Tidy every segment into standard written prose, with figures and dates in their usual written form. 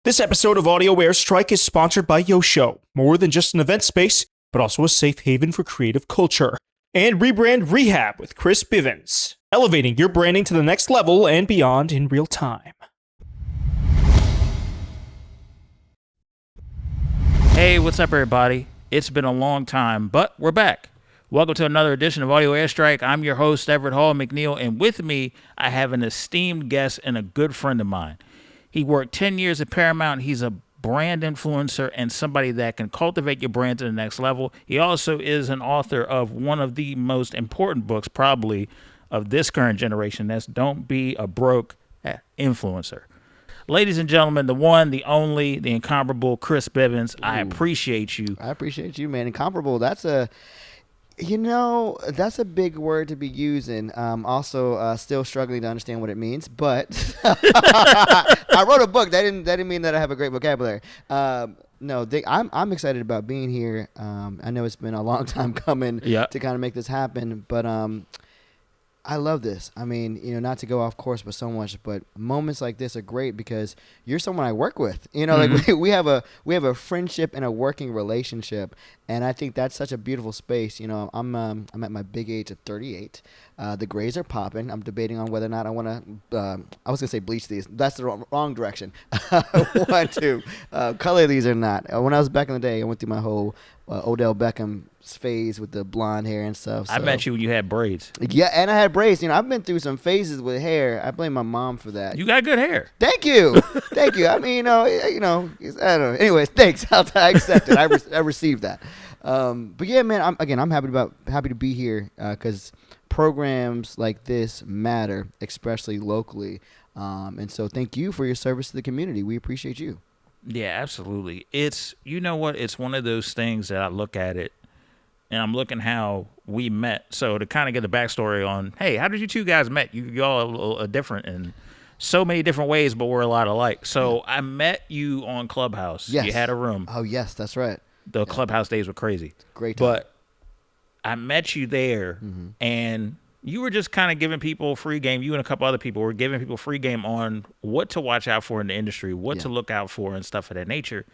This episode of Audio Airstrike is sponsored by Yosho, more than just an event space, but also a safe haven for creative culture. And rebrand Rehab with Chris Bivins, elevating your branding to the next level and beyond in real time. Hey, what's up, everybody? It's been a long time, but we're back. Welcome to another edition of Audio Airstrike. I'm your host, Everett Hall-McNeill, and with me, I have an esteemed guest and a good friend of mine. He worked 10 years at Paramount. He's a brand influencer and somebody that can cultivate your brand to the next level. He also is an author of one of the most important books, probably, of this current generation. That's Don't Be a Broke Influencer. Ladies and gentlemen, the one, the only, the incomparable Chris Bivins. I appreciate you. I appreciate you, man. Incomparable. That's a big word to be using. Also, still struggling to understand what it means. But I wrote a book. That didn't mean that I have a great vocabulary. I'm excited about being here. I know it's been a long time coming to kind of make this happen, but I love this. I mean, not to go off course with so much, but moments like this are great because you're someone I work with. Like we have a friendship and a working relationship, and I think that's such a beautiful space. I'm at my big age of 38. The grays are popping. I'm debating on whether or not I want to. I was gonna say bleach these. That's the wrong direction. I want to color these or not. When I was back in the day, I went through my whole Odell Beckham phase with the blonde hair and stuff. So. I met you when you had braids. Yeah, and I had braids. I've been through some phases with hair. I blame my mom for that. You got good hair. Thank you. Thank you. I mean, I don't know. Anyways, thanks. I accept it. I received that. But yeah, man, I'm happy to be here because programs like this matter, especially locally. And so thank you for your service to the community. We appreciate you. Yeah, absolutely. It's, it's one of those things that I look at it and I'm looking how we met. So to kind of get the backstory on, hey, how did you two guys met? Y'all are different in so many different ways, but we're a lot alike. So I met you on Clubhouse. Yes. You had a room. Oh, yes, that's right. The Clubhouse days were crazy. Great time. But I met you there, and you were just kind of giving people free game. You and a couple other people were giving people free game on what to watch out for in the industry, what to look out for and stuff of that nature.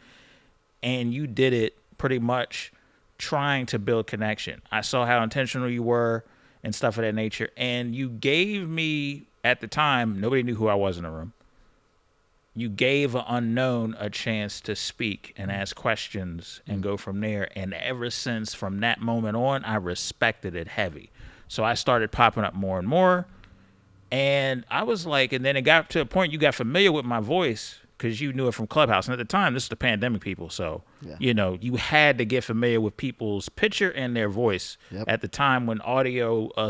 And you did it pretty much trying to build connection. I saw how intentional you were and stuff of that nature. And you gave me, at the time, nobody knew who I was in the room. You gave an unknown a chance to speak and ask questions and go from there. And ever since, from that moment on, I respected it heavy. So I started popping up more and more. And I was like, and then it got to a point you got familiar with my voice because you knew it from Clubhouse. And at the time, this is the pandemic, people. So, you had to get familiar with people's picture and their voice at the time when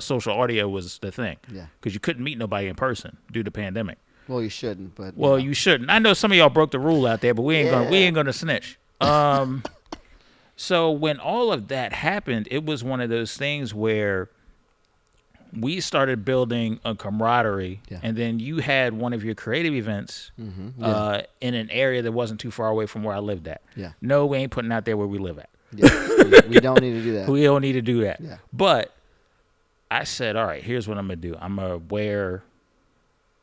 social audio was the thing. Yeah. Because you couldn't meet nobody in person due to the pandemic. Well, you shouldn't, but you shouldn't. I know some of y'all broke the rule out there, but we ain't gonna snitch. So when all of that happened, it was one of those things where we started building a camaraderie, and then you had one of your creative events in an area that wasn't too far away from where I lived at. Yeah. No, we ain't putting out there where we live at. Yeah. We don't need to do that. We don't need to do that. Yeah. But I said, all right, here's what I'm going to do. I'm going to wear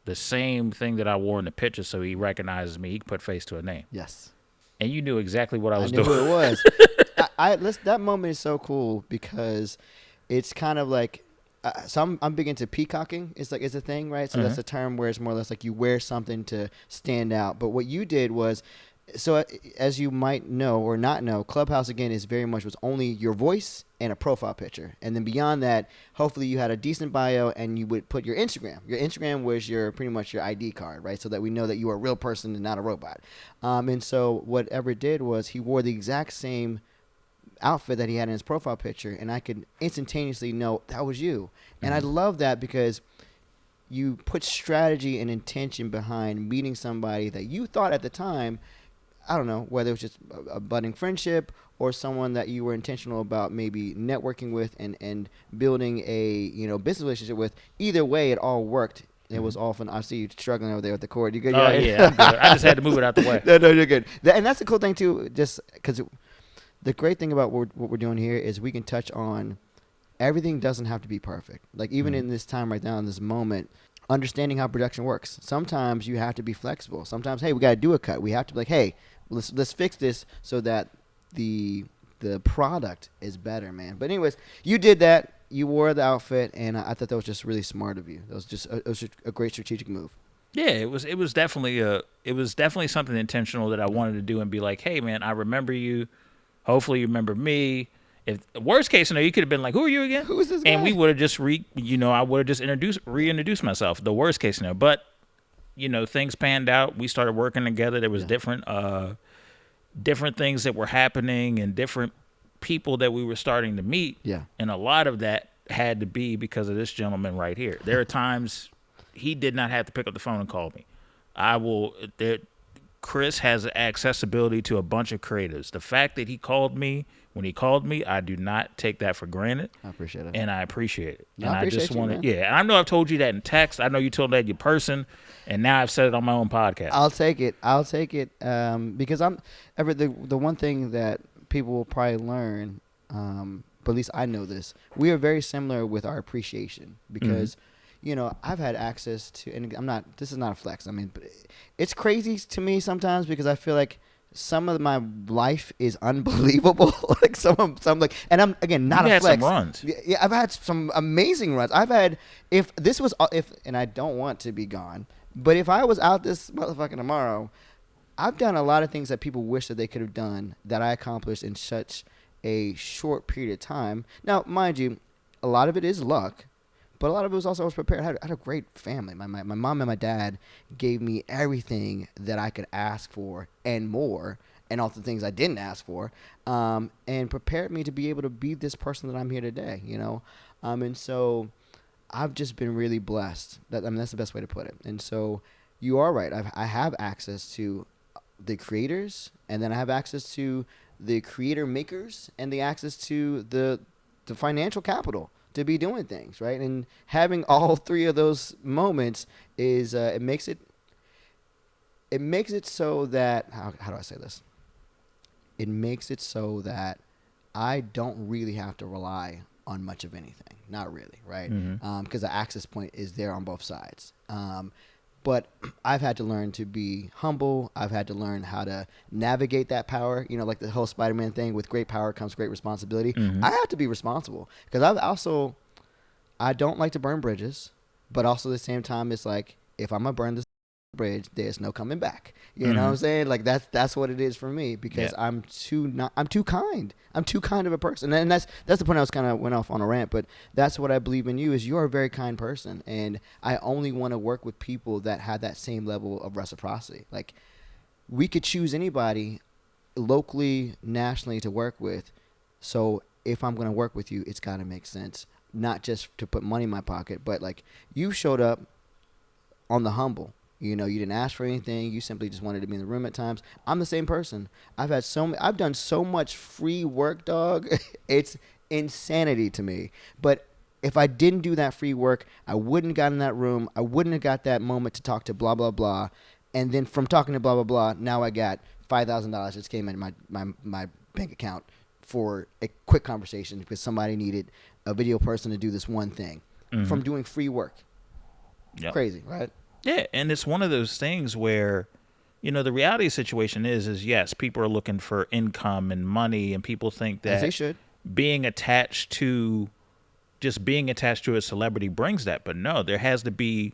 the same thing that I wore in the picture so he recognizes me. He can put face to a name. Yes. And you knew exactly what I was doing. I knew who it was. That moment is so cool because it's kind of like, so I'm big into peacocking. It's a thing, right? So that's a term where it's more or less like you wear something to stand out. But what you did was, so as you might know or not know, Clubhouse again is very much was only your voice and a profile picture, and then beyond that, hopefully you had a decent bio and you would put your Instagram. Your Instagram was pretty much your ID card, right? So that we know that you are a real person and not a robot. And so what Everett did was he wore the exact same outfit that he had in his profile picture, and I could instantaneously know that was you. And I love that because you put strategy and intention behind meeting somebody that you thought at the time, I don't know, whether it was just a budding friendship or someone that you were intentional about maybe networking with and building a business relationship with. Either way, it all worked. It was often, I see you struggling over there with the cord. You good? Oh, yeah, I'm good. I just had to move it out the way. No, you're good. And that's the cool thing, too, just because the great thing about what we're doing here is we can touch on everything doesn't have to be perfect. Like, even in this time right now, in this moment, understanding how production works. Sometimes you have to be flexible. Sometimes, hey, we got to do a cut. We have to be like, hey, let's fix this so that the product is better, man. But anyways, you did that. You wore the outfit, and I thought that was just really smart of you. That was just a great strategic move. Yeah, it was definitely something intentional that I wanted to do and be like, hey man, I remember you. Hopefully you remember me. If worst case scenario, you could have been like, who are you again? Who is this guy? And we would have just I would have just reintroduced myself. The worst case scenario, but things panned out. We started working together. There was different things that were happening and different people that we were starting to meet. Yeah. And a lot of that had to be because of this gentleman right here. There are times he did not have to pick up the phone and call me. Chris has accessibility to a bunch of creatives. The fact that he called me when he called me, I do not take that for granted. I appreciate it. And I appreciate it. No, and I appreciate you, man. And I know I've told you that in text. I know you told that in your person. And now I've said it on my own podcast. I'll take it. Because the one thing that people will probably learn, but at least I know this, we are very similar with our appreciation because, I've had access to, and this is not a flex. I mean, but it's crazy to me sometimes because I feel like some of my life is unbelievable. Like and I'm again not a flex. You've had some runs. Yeah, I've had some amazing runs. And I don't want to be gone, but if I was out this motherfucking tomorrow, I've done a lot of things that people wish that they could have done that I accomplished in such a short period of time. Now, mind you, a lot of it is luck. But a lot of it was also I was prepared. I had a great family. My mom and my dad gave me everything that I could ask for and more, and all the things I didn't ask for, and prepared me to be able to be this person that I'm here today, And so I've just been really blessed. That's the best way to put it. And so you are right. I have access to the creators, and then I have access to the creator makers, and the access to the financial capital to be doing things, right? And having all three of those moments is it makes it so that how do I say this? It makes it so that I don't really have to rely on much of anything. Not really, right? Because the access point is there on both sides. But I've had to learn to be humble. I've had to learn how to navigate that power. Like the whole Spider-Man thing, with great power comes great responsibility. I have to be responsible because I don't like to burn bridges, but also at the same time, it's like, if I'm going to burn this bridge, there's no coming back. You know what I'm saying? Like that's what it is for me because I'm too kind. I'm too kind of a person. And that's the point I was kind of went off on a rant, but that's what I believe in you is you're a very kind person. And I only want to work with people that have that same level of reciprocity. Like we could choose anybody locally, nationally to work with. So if I'm going to work with you, it's got to make sense. Not just to put money in my pocket, but like you showed up on the humble. You didn't ask for anything. You simply just wanted to be in the room at times. I'm the same person. I've done so much free work, dog. It's insanity to me. But if I didn't do that free work, I wouldn't have gotten in that room. I wouldn't have got that moment to talk to blah, blah, blah. And then from talking to blah, blah, blah, now I got $5,000 just came in my bank account for a quick conversation because somebody needed a video person to do this one thing from doing free work. Yep. Crazy, right? Yeah, and it's one of those things where, the reality situation is yes, people are looking for income and money, and people think that as they should. being attached to a celebrity brings that. But no, there has to be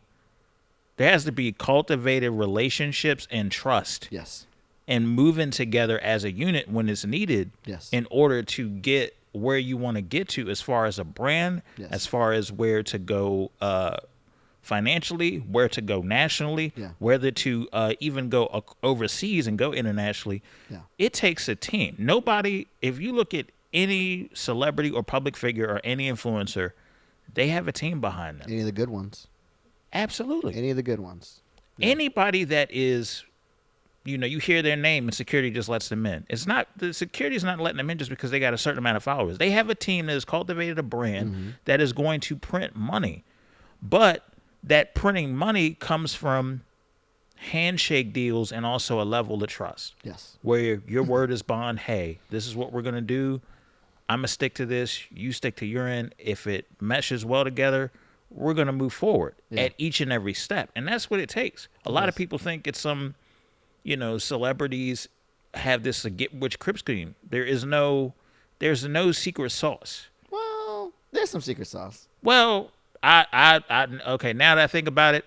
cultivated relationships and trust. Yes. And moving together as a unit when it's needed. Yes. In order to get where you want to get to as far as a brand, as far as where to go financially, where to go nationally, whether to even go overseas and go internationally. It takes a team. Nobody, if you look at any celebrity or public figure or any influencer, they have a team behind them. Any of the good ones. Absolutely. Any of the good ones. Anybody that is, you hear their name and security just lets them in. The security is not letting them in just because they got a certain amount of followers. They have a team that has cultivated a brand that is going to print money. But that printing money comes from handshake deals and also a level of trust. Yes. Where your word is bond. Hey, this is what we're going to do. I'm going to stick to this. You stick to your end. If it meshes well together, we're going to move forward at each and every step. And that's what it takes. A lot of people think it's some, celebrities have this get rich quick scheme. There's no secret sauce. Well, there's some secret sauce. Well, I okay, now that I think about it,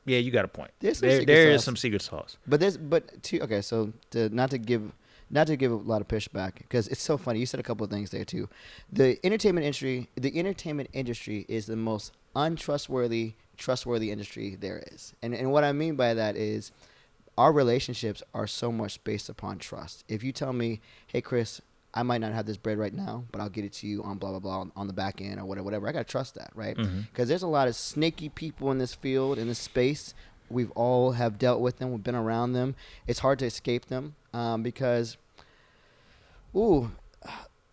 yeah, you got a point. There is some secret sauce. So not to give a lot of pushback, because it's so funny. You said a couple of things there too. The entertainment industry is the most trustworthy industry there is. And what I mean by that is our relationships are so much based upon trust. If you tell me, hey Chris, I might not have this bread right now, but I'll get it to you on blah, blah, blah on the back end or whatever. I got to trust that, right? Because there's a lot of snaky people in this field, in this space. We've all have dealt with them. We've been around them. It's hard to escape them because,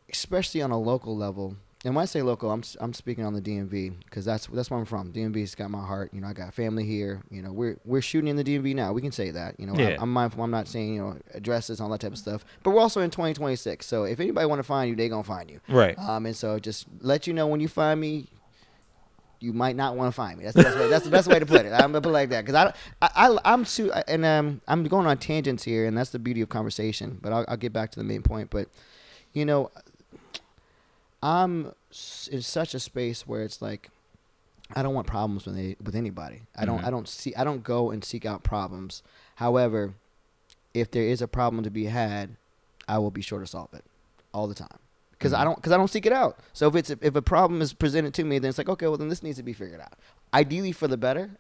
especially on a local level. And when I say local, I'm speaking on the DMV because that's where I'm from. DMV's got my heart. I got family here. We're shooting in the DMV now. We can say that. I'm mindful. I'm not saying addresses and all that type of stuff. But we're also in 2026. So if anybody want to find you, they gonna find you. Right. And so just let you know when you find me, you might not want to find me. That's the best way. That's the best way to put it. I'm gonna put it like that because I'm going on tangents here, and that's the beauty of conversation. But I'll get back to the main point. But I'm in such a space where it's like I don't want problems with anybody. I don't go and seek out problems. However, if there is a problem to be had, I will be sure to solve it all the time because I don't seek it out. So if a problem is presented to me, then it's like, okay, well then this needs to be figured out. Ideally for the better,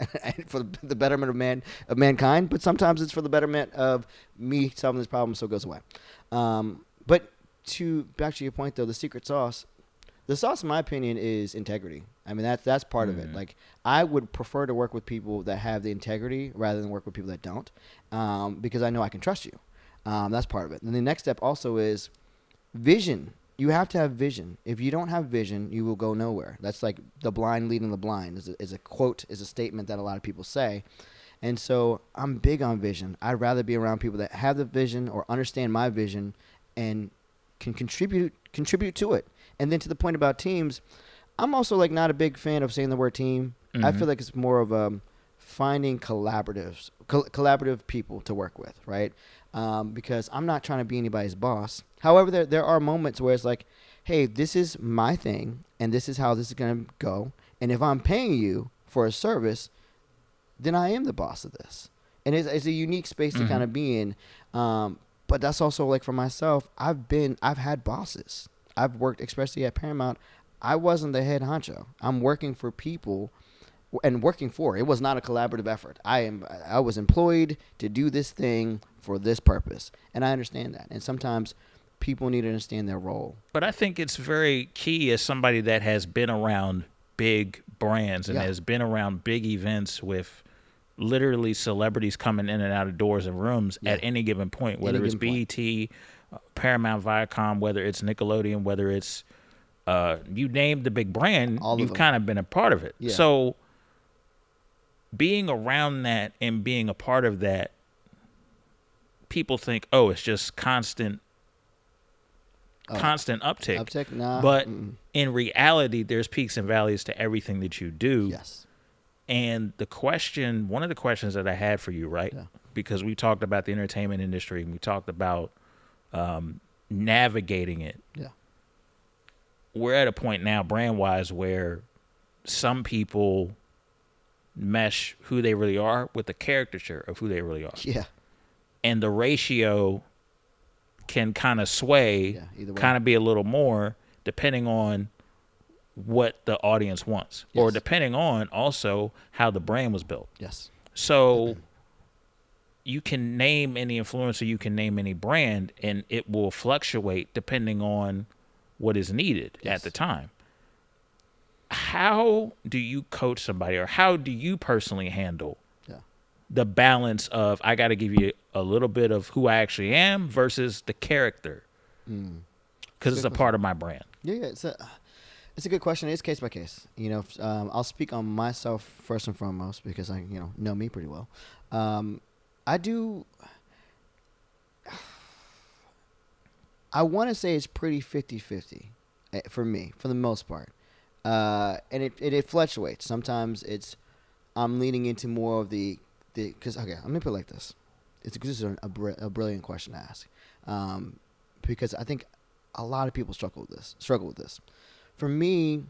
for the betterment of mankind, but sometimes it's for the betterment of me solving this problem so it goes away. But back to your point though, the secret sauce. The sauce, in my opinion, is integrity. I mean, that's part of it. Like, I would prefer to work with people that have the integrity rather than work with people that don't, because I know I can trust you. That's part of it. And the next step also is vision. You have to have vision. If you don't have vision, you will go nowhere. That's like the blind leading the blind is a quote, is a statement that a lot of people say. And so I'm big on vision. I'd rather be around people that have the vision or understand my vision and can contribute to it. And then to the point about teams, I'm also like not a big fan of saying the word team. I feel like it's more of finding collaborative people to work with, right? Because I'm not trying to be anybody's boss. However, there are moments where it's like, hey, this is my thing, and this is how this is going to go. And if I'm paying you for a service, then I am the boss of this. And it's a unique space to kind of be in. But that's also like for myself, I've had bosses. I've worked, especially at Paramount, I wasn't the head honcho. I'm working for people and it was not a collaborative effort. I was employed to do this thing for this purpose. And I understand that. And sometimes people need to understand their role. But I think it's very key as somebody that has been around big brands and has been around big events with literally celebrities coming in and out of doors and rooms at any given point, whether it's BET, Paramount, Viacom, whether it's Nickelodeon, whether it's you name the big brand, you've kind of been a part of it. Yeah. So being around that and being a part of that, people think, oh, it's just constant uptick. Nah. But in reality, there's peaks and valleys to everything that you do. Yes. And one of the questions that I had for you, right? Yeah. Because we talked about the entertainment industry and we talked about navigating it. Yeah. We're at a point now, brand-wise, where some people mesh who they really are with the caricature of who they really are. Yeah. And the ratio can kind of sway, kind of be a little more, depending on what the audience wants, or depending on also how the brand was built. Yes. So you can name any influencer, you can name any brand, and it will fluctuate depending on what is needed at the time. How do you coach somebody, or how do you personally handle the balance of, I got to give you a little bit of who I actually am versus the character? Because it's a part of my brand. Yeah, it's a good question. It's case by case. I'll speak on myself first and foremost because I know me pretty well. I want to say it's pretty 50-50 for me, for the most part. And it fluctuates. Sometimes I'm leaning into more of because okay, let me put it like this. This is a brilliant question to ask, because I think a lot of people struggle with this. For me,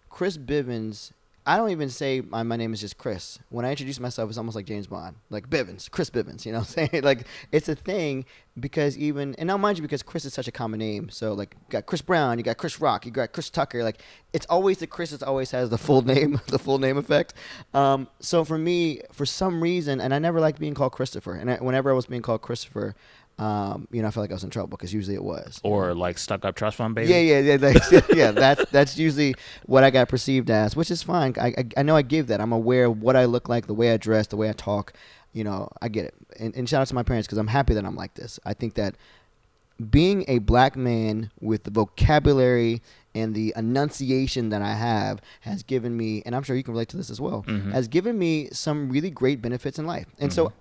Chris Bivins, I don't even say my name is just Chris. When I introduce myself, it's almost like James Bond, like Bivins, Chris Bivins. You know what I'm saying? Like, it's a thing because and now mind you, because Chris is such a common name. So like, you got Chris Brown, you got Chris Rock, you got Chris Tucker. Like, it's always the Chris. It always has the full name, the full name effect. So for me, for some reason, and I never liked being called Christopher. And whenever I was being called Christopher, I felt like I was in trouble because usually it was. Or like stuck up trust fund baby. Yeah. That's usually what I got perceived as, which is fine. I know I give that. I'm aware of what I look like, the way I dress, the way I talk. I get it. And shout out to my parents because I'm happy that I'm like this. I think that being a black man with the vocabulary and the enunciation that I have has given me, and I'm sure you can relate to this as well, has given me some really great benefits in life. And so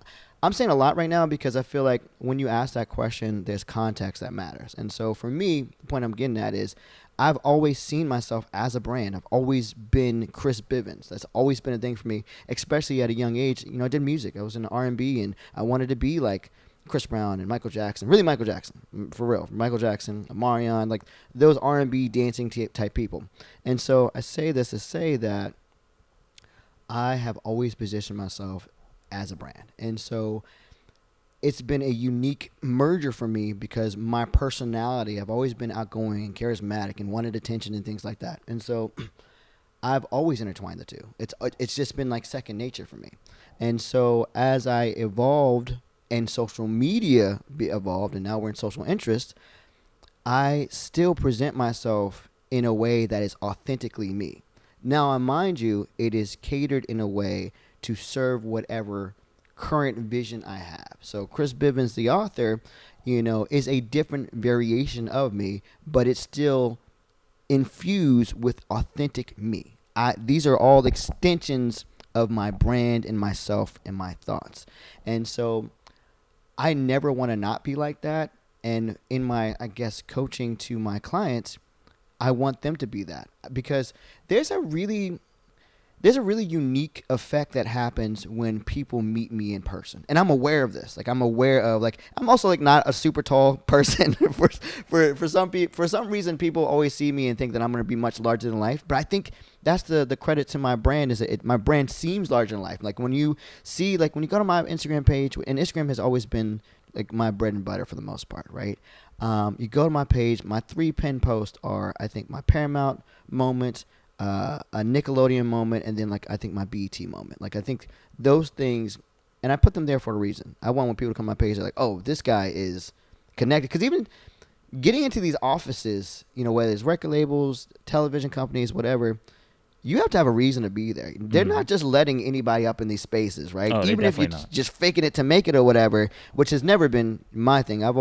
I'm saying a lot right now because I feel like when you ask that question, there's context that matters. And so for me, the point I'm getting at is I've always seen myself as a brand. I've always been Chris Bivins. That's always been a thing for me, especially at a young age. I did music. I was in R&B, and I wanted to be like Chris Brown and Michael Jackson. Really Michael Jackson, for real. Michael Jackson, Marion, like those R&B dancing type people. And so I say this to say that I have always positioned myself as a brand. And so it's been a unique merger for me because my personality, I've always been outgoing and charismatic and wanted attention and things like that. And so I've always intertwined the two. It's just been like second nature for me. And so as I evolved and social media evolved and now we're in social interest, I still present myself in a way that is authentically me. Now, mind you, it is catered in a way to serve whatever current vision I have. So Chris Bivins, the author, is a different variation of me, but it's still infused with authentic me. These are all extensions of my brand and myself and my thoughts. And so I never want to not be like that. And in my, coaching to my clients, I want them to be that because there's a really unique effect that happens when people meet me in person. And I'm aware of this. Like, I'm aware of, I'm also, not a super tall person. for some reason, people always see me and think that I'm going to be much larger than life. But I think that's the credit to my brand is that my brand seems larger than life. Like, when you see, when you go to my Instagram page, and Instagram has always been, my bread and butter for the most part, right? You go to my page, my 3 pinned posts are, I think, my Paramount moment, a Nickelodeon moment, and then I think my BET moment. I think those things, and I put them there for a reason. I want when people to come to my page, they're like, oh, this guy is connected. Because even getting into these offices, whether it's record labels, television companies, whatever, you have to have a reason to be there. They're not just letting anybody up in these spaces, right? Oh, even if you're just faking it to make it or whatever, which has never been my thing. I've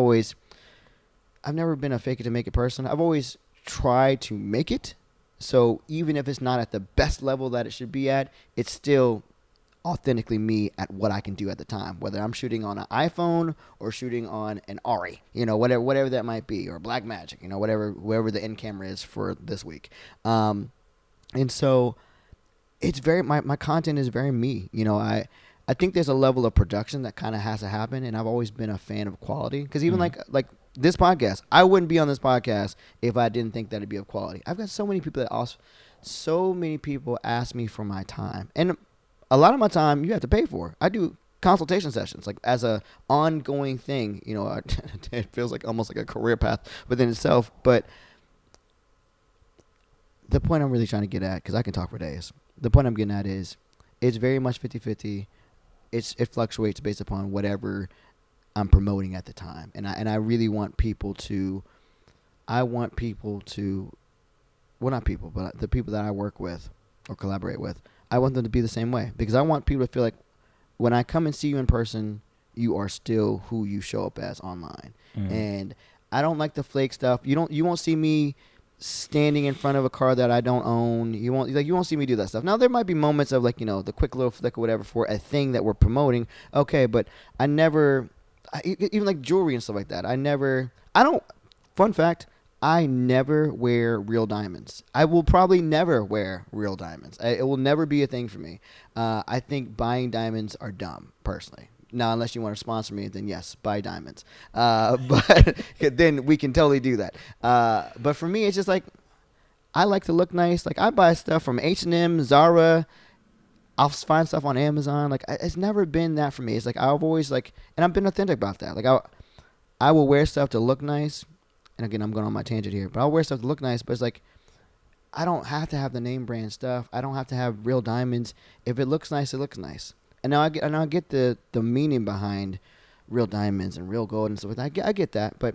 never been a fake it to make it person. I've always tried to make it. So even if it's not at the best level that it should be at, it's still authentically me at what I can do at the time, whether I'm shooting on an iPhone or shooting on an Ari, whatever that might be, or Blackmagic, wherever the end camera is for this week. And so it's my content is very me. I think there's a level of production that kind of has to happen, and I've always been a fan of quality because even like this podcast, I wouldn't be on this podcast if I didn't think that it'd be of quality. I've got so many people ask me for my time, and a lot of my time you have to pay for. I do consultation sessions as a ongoing thing. It feels like almost like a career path within itself. But the point I'm really trying to get at, because I can talk for days, the point I'm getting at is it's very much 50-50. It fluctuates based upon whatever I'm promoting at the time. And I really want people to, well, not people, but the people that I work with or collaborate with, I want them to be the same way. Because I want people to feel like when I come and see you in person, you are still who you show up as online. And I don't like the flake stuff. You won't see me standing in front of a car that I don't own. You won't see me do that stuff. Now there might be moments of the quick little flick or whatever for a thing that we're promoting. Okay, but even like jewelry and stuff like that. Fun fact, I never wear real diamonds. I will probably never wear real diamonds. It will never be a thing for me. I think buying diamonds are dumb, personally. Now, unless you want to sponsor me, then yes, buy diamonds. But then we can totally do that. But for me, it's just like, I like to look nice. Like, I buy stuff from H&M, Zara. I'll find stuff on Amazon. Like, it's never been that for me. It's like, I've always, like, and I've been authentic about that. Like, I will wear stuff to look nice. And again, I'm going on my tangent here, but I'll wear stuff to look nice. But it's like, I don't have to have the name brand stuff. I don't have to have real diamonds. If it looks nice, it looks nice. And now I get the meaning behind real diamonds and real gold and stuff. I get that, but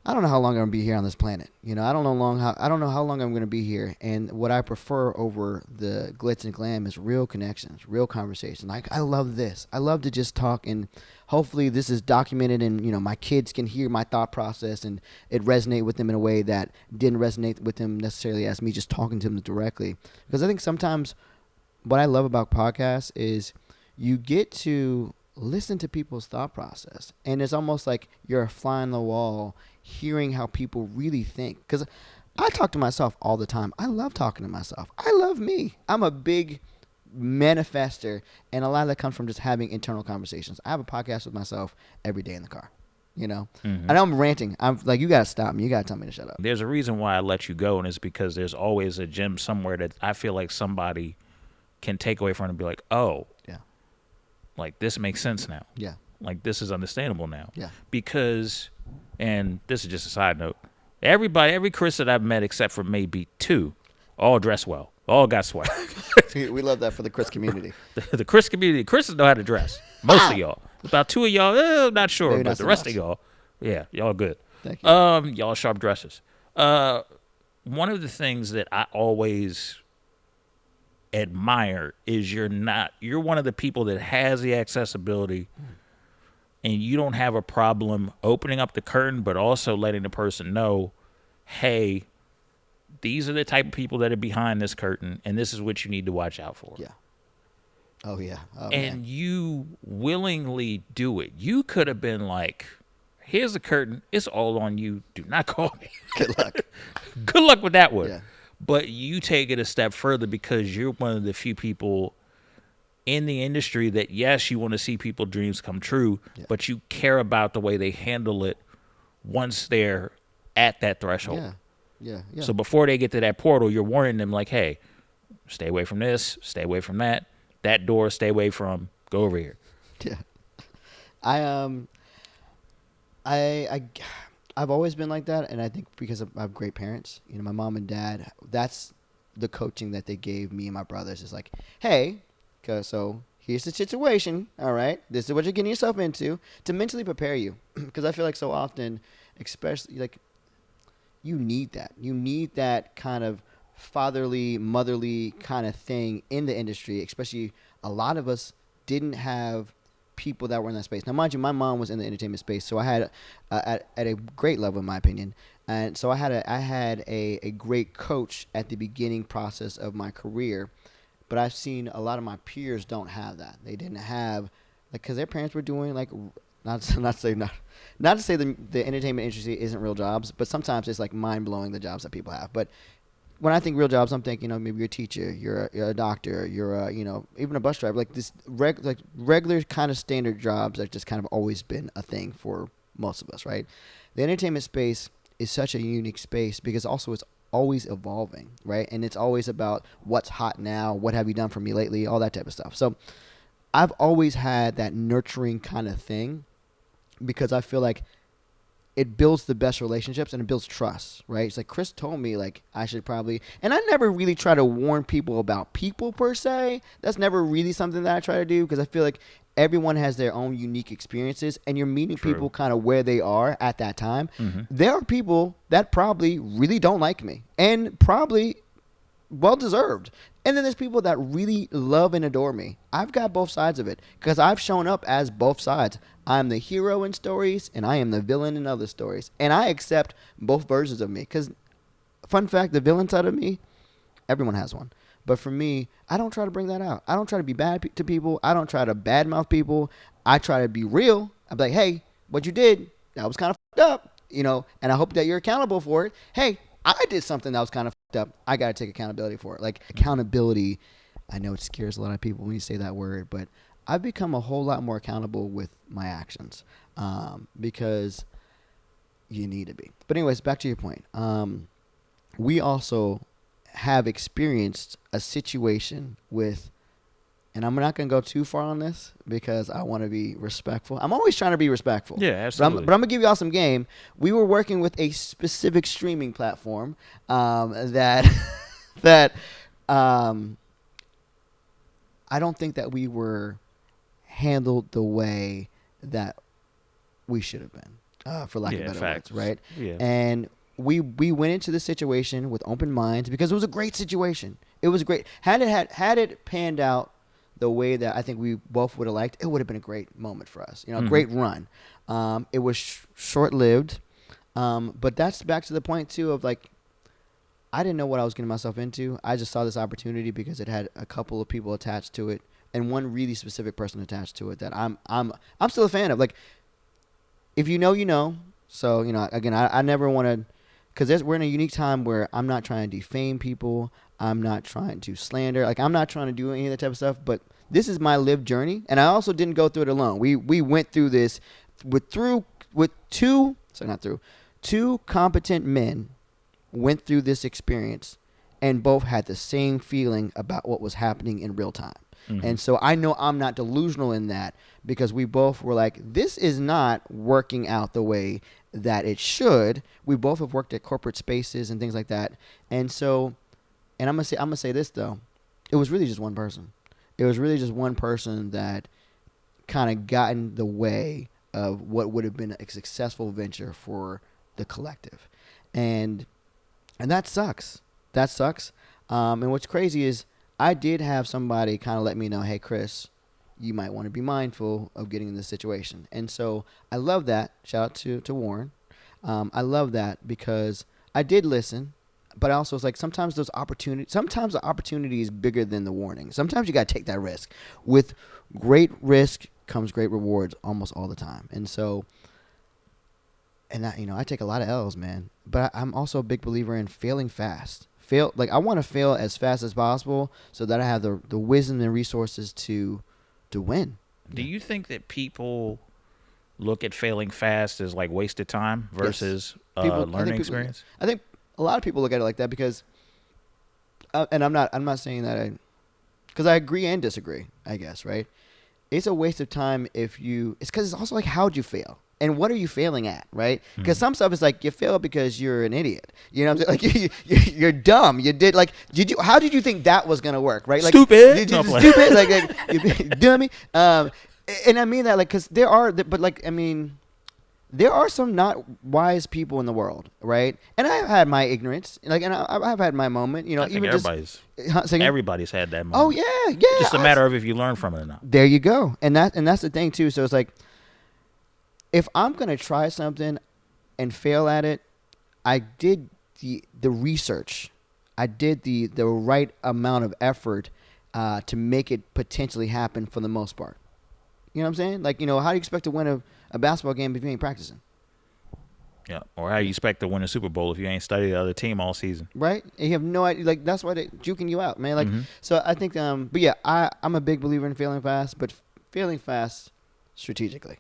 I don't know how long I'm gonna be here on this planet. You know, I don't know how long I'm gonna be here. And what I prefer over the glitz and glam is real connections, real conversation. Like, I love this. I love to just talk, and hopefully this is documented, and my kids can hear my thought process and it resonate with them in a way that didn't resonate with them necessarily as me just talking to them directly. Because I think sometimes what I love about podcasts is you get to listen to people's thought process, and it's almost like you're a fly on the wall hearing how people really think. Because I talk to myself all the time. I love talking to myself. I love me. I'm a big manifester, and a lot of that comes from just having internal conversations. I have a podcast with myself every day in the car. And I'm ranting. I'm like, you gotta stop me. You gotta tell me to shut up. There's a reason why I let you go, and it's because there's always a gem somewhere that I feel like somebody can take away from it and be like, oh, yeah, like this makes sense now. Yeah. Like this is understandable now. Yeah. Because, and this is just a side note, every Chris that I've met except for maybe 2, all dress well. All got swag. We love that for the Chris community. The Chris community. Chris's know how to dress. Most of y'all. About 2 of y'all, not sure. Maybe but not the so rest much. of y'all, yeah, y'all good. Thank you. Y'all sharp dressers. One of the things that I always admire is you're one of the people that has the accessibility, and you don't have a problem opening up the curtain, but also letting the person know, hey, these are the type of people that are behind this curtain, and this is what you need to watch out for. Yeah. Oh, yeah. Oh, And man. you willingly do it. You could have been like, here's the curtain. It's all on you. Do not call me. Good luck. Good luck with that one. Yeah. But you take it a step further because you're one of the few people in the industry that, yes, you want to see people's dreams come true, but you care about the way they handle it once they're at that threshold. Yeah. Yeah. Yeah. So before they get to that portal, you're warning them like, hey, stay away from this, stay away from that. That door, stay away from, go over here. Yeah. I've always been like that, and I think because I have great parents, my mom and dad, that's the coaching that they gave me and my brothers. Is like, hey, so here's the situation, all right? This is what you're getting yourself into, to mentally prepare you. Because I feel like so often, especially, like, you need that. You need that kind of fatherly, motherly kind of thing in the industry, especially a lot of us didn't have people that were in that space. Now, mind you, my mom was in the entertainment space, so I had at a great level, in my opinion, and so I had a great coach at the beginning process of my career. But I've seen a lot of my peers don't have that. They didn't have, like, because their parents were doing, like, not to say the entertainment industry isn't real jobs, but sometimes it's like mind blowing the jobs that people have. But when I think real jobs, I'm thinking, maybe you're a teacher, you're a doctor, you're a, even a bus driver, like this regular kind of standard jobs that just kind of always been a thing for most of us, right? The entertainment space is such a unique space because also it's always evolving, right? And it's always about what's hot now, what have you done for me lately, all that type of stuff. So I've always had that nurturing kind of thing because I feel like it builds the best relationships and it builds trust, right? It's like Chris told me, like, I should probably, and I never really try to warn people about people per se. That's never really something that I try to do because I feel like everyone has their own unique experiences and you're meeting people kind of where they are at that time. Mm-hmm. There are people that probably really don't like me and probably well-deserved. And then there's people that really love and adore me. I've got both sides of it because I've shown up as both sides. I'm the hero in stories and I am the villain in other stories. And I accept both versions of me because, fun fact, the villain side of me, everyone has one. But for me, I don't try to bring that out. I don't try to be bad to people. I don't try to badmouth people. I try to be real. I'm like, hey, what you did, that was kind of fucked up. and I hope that you're accountable for it. Hey, I did something that was kind of fucked up. I got to take accountability for it. Like, accountability, I know it scares a lot of people when you say that word, but I've become a whole lot more accountable with my actions, because you need to be. But anyways, back to your point. We also have experienced a situation with, and I'm not going to go too far on this because I want to be respectful. I'm always trying to be respectful. Yeah, absolutely. But I'm going to give y'all some game. We were working with a specific streaming platform that I don't think that we were handled the way that we should have been, for lack of better words, right? Yeah. And we went into the situation with open minds because it was a great situation. It was great. Had it panned out the way that I think we both would have liked, it would have been a great moment for us. A great run. It was short-lived, but that's back to the point too of like, I didn't know what I was getting myself into. I just saw this opportunity because it had a couple of people attached to it, and one really specific person attached to it that I'm still a fan of. Like, if you know, you know. So again, I never want to, because we're in a unique time where I'm not trying to defame people. I'm not trying to slander. Like, I'm not trying to do any of that type of stuff. But this is my lived journey, and I also didn't go through it alone. We went through this two competent men went through this experience, and both had the same feeling about what was happening in real time. Mm-hmm. And so I know I'm not delusional in that, because we both were like, this is not working out the way that it should. We both have worked at corporate spaces and things like that. And so, and I'm gonna say this though, it was really just one person. It was really just one person that kind of got in the way of what would have been a successful venture for the collective. And that sucks. That sucks. And what's crazy is I did have somebody kind of let me know, hey, Chris, you might want to be mindful of getting in this situation. And so I love that. Shout out to Warren. I love that because I did listen, but I also was like, sometimes the opportunity is bigger than the warning. Sometimes you got to take that risk. With great risk comes great rewards almost all the time. And so, and that, I take a lot of L's, man, but I'm also a big believer in failing fast. I want to fail as fast as possible so that I have the wisdom and resources to win. Do you think that people look at failing fast as like wasted time versus learning experience? I think a lot of people look at it like that because, and I'm not saying that because I agree and disagree, I guess, right? It's a waste of time it's because it's also like, how'd you fail? And what are you failing at, right? Because some stuff is like, you fail because you're an idiot. You know what I'm saying? Like, you're dumb. How did you think that was going to work, right? Like, stupid. Stupid. Like you dummy. And I mean that, like, because there are some not wise people in the world, right? And I've had my ignorance, like, and I've had my moment, I think everybody's had that moment. Oh, yeah. It's just a matter of if you learn from it or not. There you go. And that's the thing, too. So it's like, if I'm going to try something and fail at it, I did the research. I did the right amount of effort to make it potentially happen for the most part. You know what I'm saying? Like, how do you expect to win a basketball game if you ain't practicing? Yeah, or how you expect to win a Super Bowl if you ain't studied the other team all season? Right? And you have no idea. Like, that's why they're juking you out, man. Like, So I think, but yeah, I'm a big believer in failing fast, but failing fast strategically.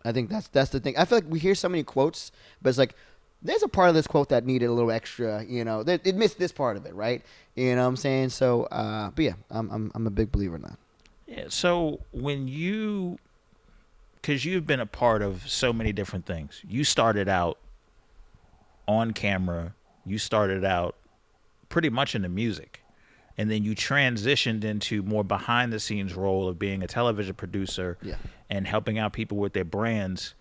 I think that's the thing. I feel like we hear so many quotes, but it's like there's a part of this quote that needed a little extra. It missed this part of it, right? You know what I'm saying? So, but yeah, I'm a big believer in that. Yeah. So because you've been a part of so many different things. You started out on camera. You started out pretty much in the music, and then you transitioned into more behind the scenes role of being a television producer. Yeah. And helping out people with their brands.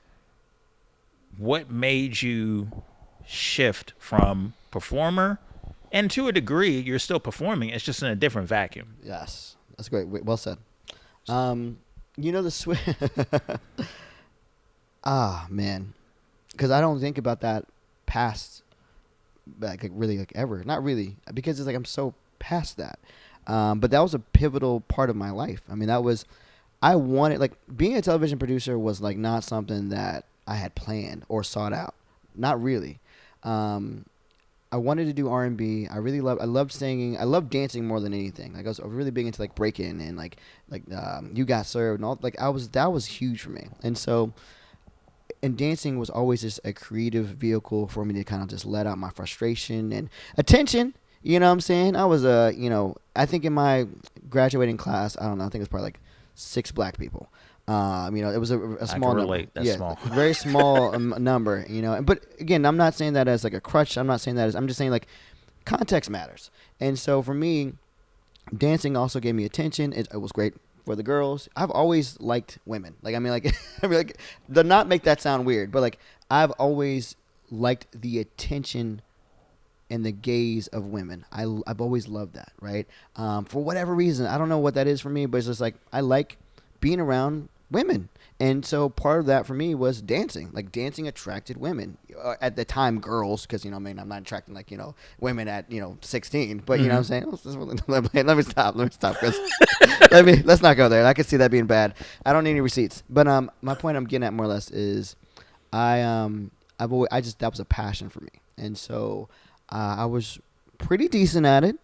What made you shift from performer, and to a degree, you're still performing, it's just in a different vacuum? Yes, that's great. Well said. The switch. Man, because I don't think about that past, like really, like ever. Not really, because it's like I'm so past that. But that was a pivotal part of my life. I mean, I wanted, like, being a television producer was like not something that I had planned or sought out. not really. I wanted to do R&B. I loved singing. I loved dancing more than anything. Like I was really big into like breaking and like You Got Served and all. Like that was huge for me. And so, and dancing was always just a creative vehicle for me to kind of just let out my frustration and attention. You know what I'm saying? I was I think in my graduating class, I don't know. I think it was probably like 6 black people. It was a small number. That's small. Very small number, But again, I'm not saying that as like a crutch. I'm not saying that I'm just saying like context matters. And so for me, dancing also gave me attention. It was great for the girls. I've always liked women. To not make that sound weird, but like I've always liked the attention and the gaze of women. I've always loved that, right? For whatever reason, I don't know what that is for me, but it's just like I like being around women. And so part of that for me was dancing. Like dancing attracted women. At the time, girls, because, I'm not attracting like, women at, 16. But, you know what I'm saying? Let me stop, Chris. Let's not go there. I could see that being bad. I don't need any receipts. But my point I'm getting at more or less is that was a passion for me. And so I was pretty decent at it.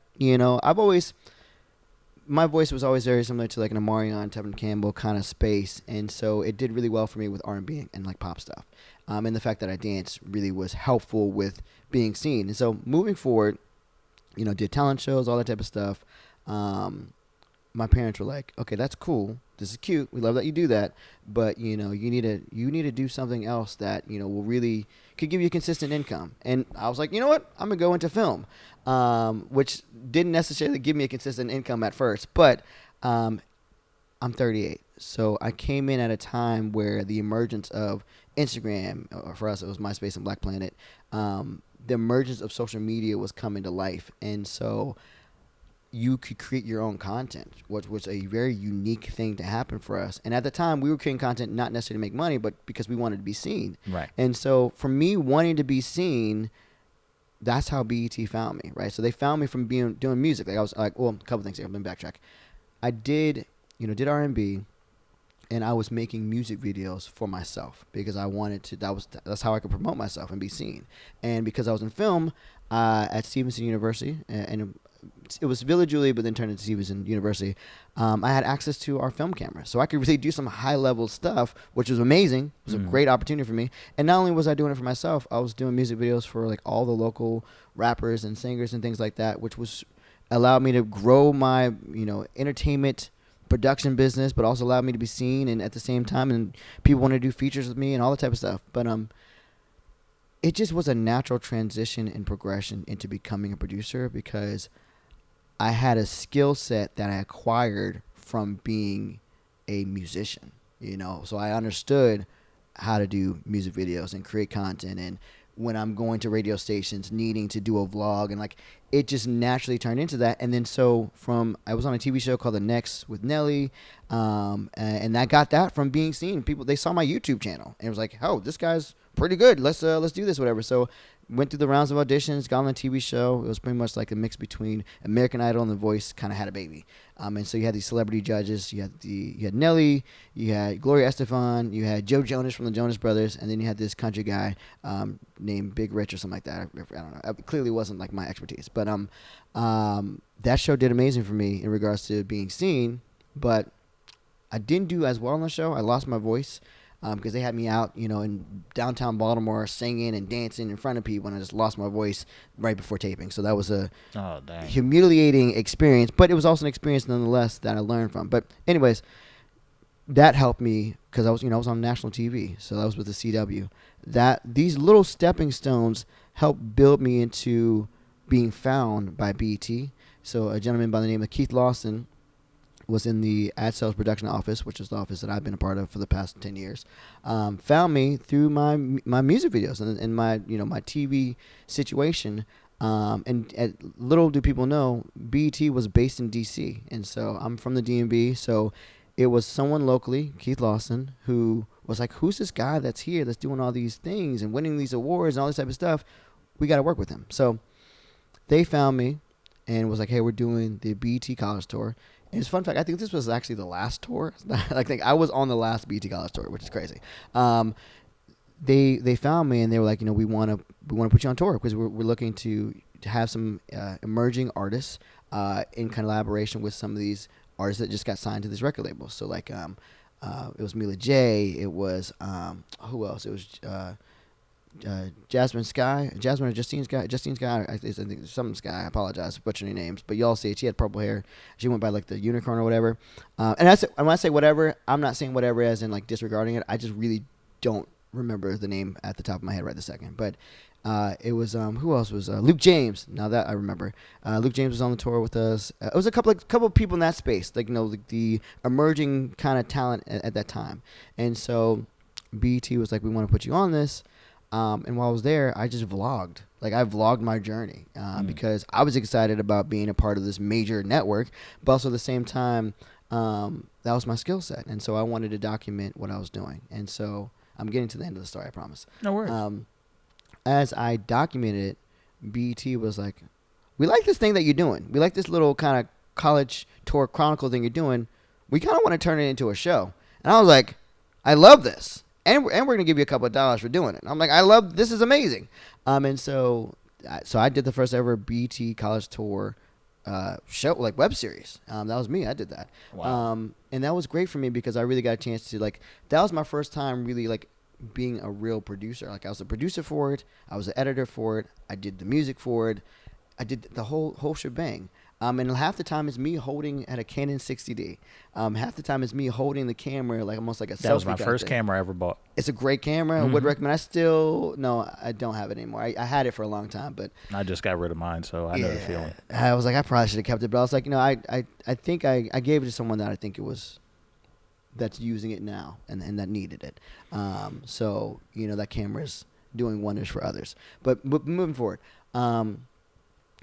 My voice was always very similar to like an Omarion, Tevin Campbell kind of space, and so it did really well for me with R&B and like pop stuff. And the fact that I danced really was helpful with being seen. And so moving forward, did talent shows, all that type of stuff. My parents were like, "Okay, that's cool. This is cute. We love that you do that, but you need to do something else that will really could give you a consistent income." And I was like, "You know what? I'm gonna go into film." Which didn't necessarily give me a consistent income at first, but I'm 38. So I came in at a time where the emergence of Instagram, or for us it was MySpace and Black Planet, the emergence of social media was coming to life. And so you could create your own content, which was a very unique thing to happen for us. And at the time, we were creating content not necessarily to make money, but because we wanted to be seen. Right. And so for me wanting to be seen, that's how BET found me, right? So they found me from doing music. Like I was like, a couple things here. Let me backtrack. I did R&B, and I was making music videos for myself because I wanted to. That's how I could promote myself and be seen. And because I was in film at Stevenson University, and it was Villa Julie, but then turned into Stevenson University. I had access to our film camera, so I could really do some high-level stuff, which was amazing. It was a great opportunity for me. And not only was I doing it for myself, I was doing music videos for like all the local rappers and singers and things like that, which was allowed me to grow my entertainment production business, but also allowed me to be seen, and at the same time, and people want to do features with me and all that type of stuff. But it just was a natural transition and progression into becoming a producer because I had a skill set that I acquired from being a musician, so I understood how to do music videos and create content. And when I'm going to radio stations needing to do a vlog, and like it just naturally turned into that. And then I was on a TV show called The Next with Nelly, and I got that from being seen. People, they saw my YouTube channel and it was like, "Oh, this guy's pretty good. Let's do this, whatever." So went through the rounds of auditions, got on the TV show. It was pretty much like a mix between American Idol and The Voice, kind of had a baby. And so you had these celebrity judges. You had Nelly, you had Gloria Estefan, you had Joe Jonas from the Jonas Brothers, and then you had this country guy named Big Rich or something like that. I don't know. It clearly wasn't like my expertise, but that show did amazing for me in regards to being seen. But I didn't do as well on the show. I lost my voice. Because they had me out, in downtown Baltimore singing and dancing in front of people, and I just lost my voice right before taping. So that was a humiliating experience, but it was also an experience nonetheless that I learned from. But anyways, that helped me because I was on national TV, so that was with the CW. These little stepping stones helped build me into being found by BET. So a gentleman by the name of Keith Lawson was in the ad sales production office, which is the office that I've been a part of for the past 10 years, found me through my music videos and my my TV situation. And little do people know, BET was based in DC, and so I'm from the DMV. So it was someone locally, Keith Lawson, who was like, "Who's this guy that's here that's doing all these things and winning these awards and all this type of stuff? We got to work with him." So they found me and was like, "Hey, we're doing the BET College Tour." And it's a fun fact, I think this was actually the last tour. I was on the last BET College Tour, which is crazy. they found me and they were like, we want to put you on tour because we're looking to have some emerging artists in collaboration with some of these artists that just got signed to this record label. So like it was Mila J. It was who else? It was Jasmine or Justine Sky. I think some Sky. I apologize for butchering names, but y'all see it. She had purple hair. She went by like the Unicorn or whatever. And when I say whatever, I'm not saying whatever as in like disregarding it. I just really don't remember the name at the top of my head right this second. But it was who else was Luke James. Now that I remember, Luke James was on the tour with us. It was a couple of people in that space, like the emerging kind of talent at that time. And so BET was like, we want to put you on this. And while I was there, I just vlogged. Like I vlogged my journey because I was excited about being a part of this major network, but also at the same time, that was my skill set. And so I wanted to document what I was doing. And so I'm getting to the end of the story, I promise. No worries. As I documented it, BET was like, we like this thing that you're doing. We like this little kind of college tour chronicle thing you're doing. We kind of want to turn it into a show. And I was like, I love this. And we're going to give you a couple of dollars for doing it. I'm like, I love this. Is amazing. And so I did the first ever BET college tour show, like web series. That was me. I did that. Wow. And that was great for me because I really got a chance to like, that was my first time really like being a real producer. Like I was a producer for it. I was an editor for it. I did the music for it. I did the whole shebang. And half the time it's me holding at a Canon 60D. Half the time it's me holding the camera like almost like a selfie. That was my first camera I ever bought. It's a great camera. I would recommend. I don't have it anymore. I had it for a long time, but I just got rid of mine, so I know the feeling. I was like, I probably should have kept it, but I was like, I think I gave it to someone that I think it was that's using it now and that needed it. So that camera's doing wonders for others. But moving forward.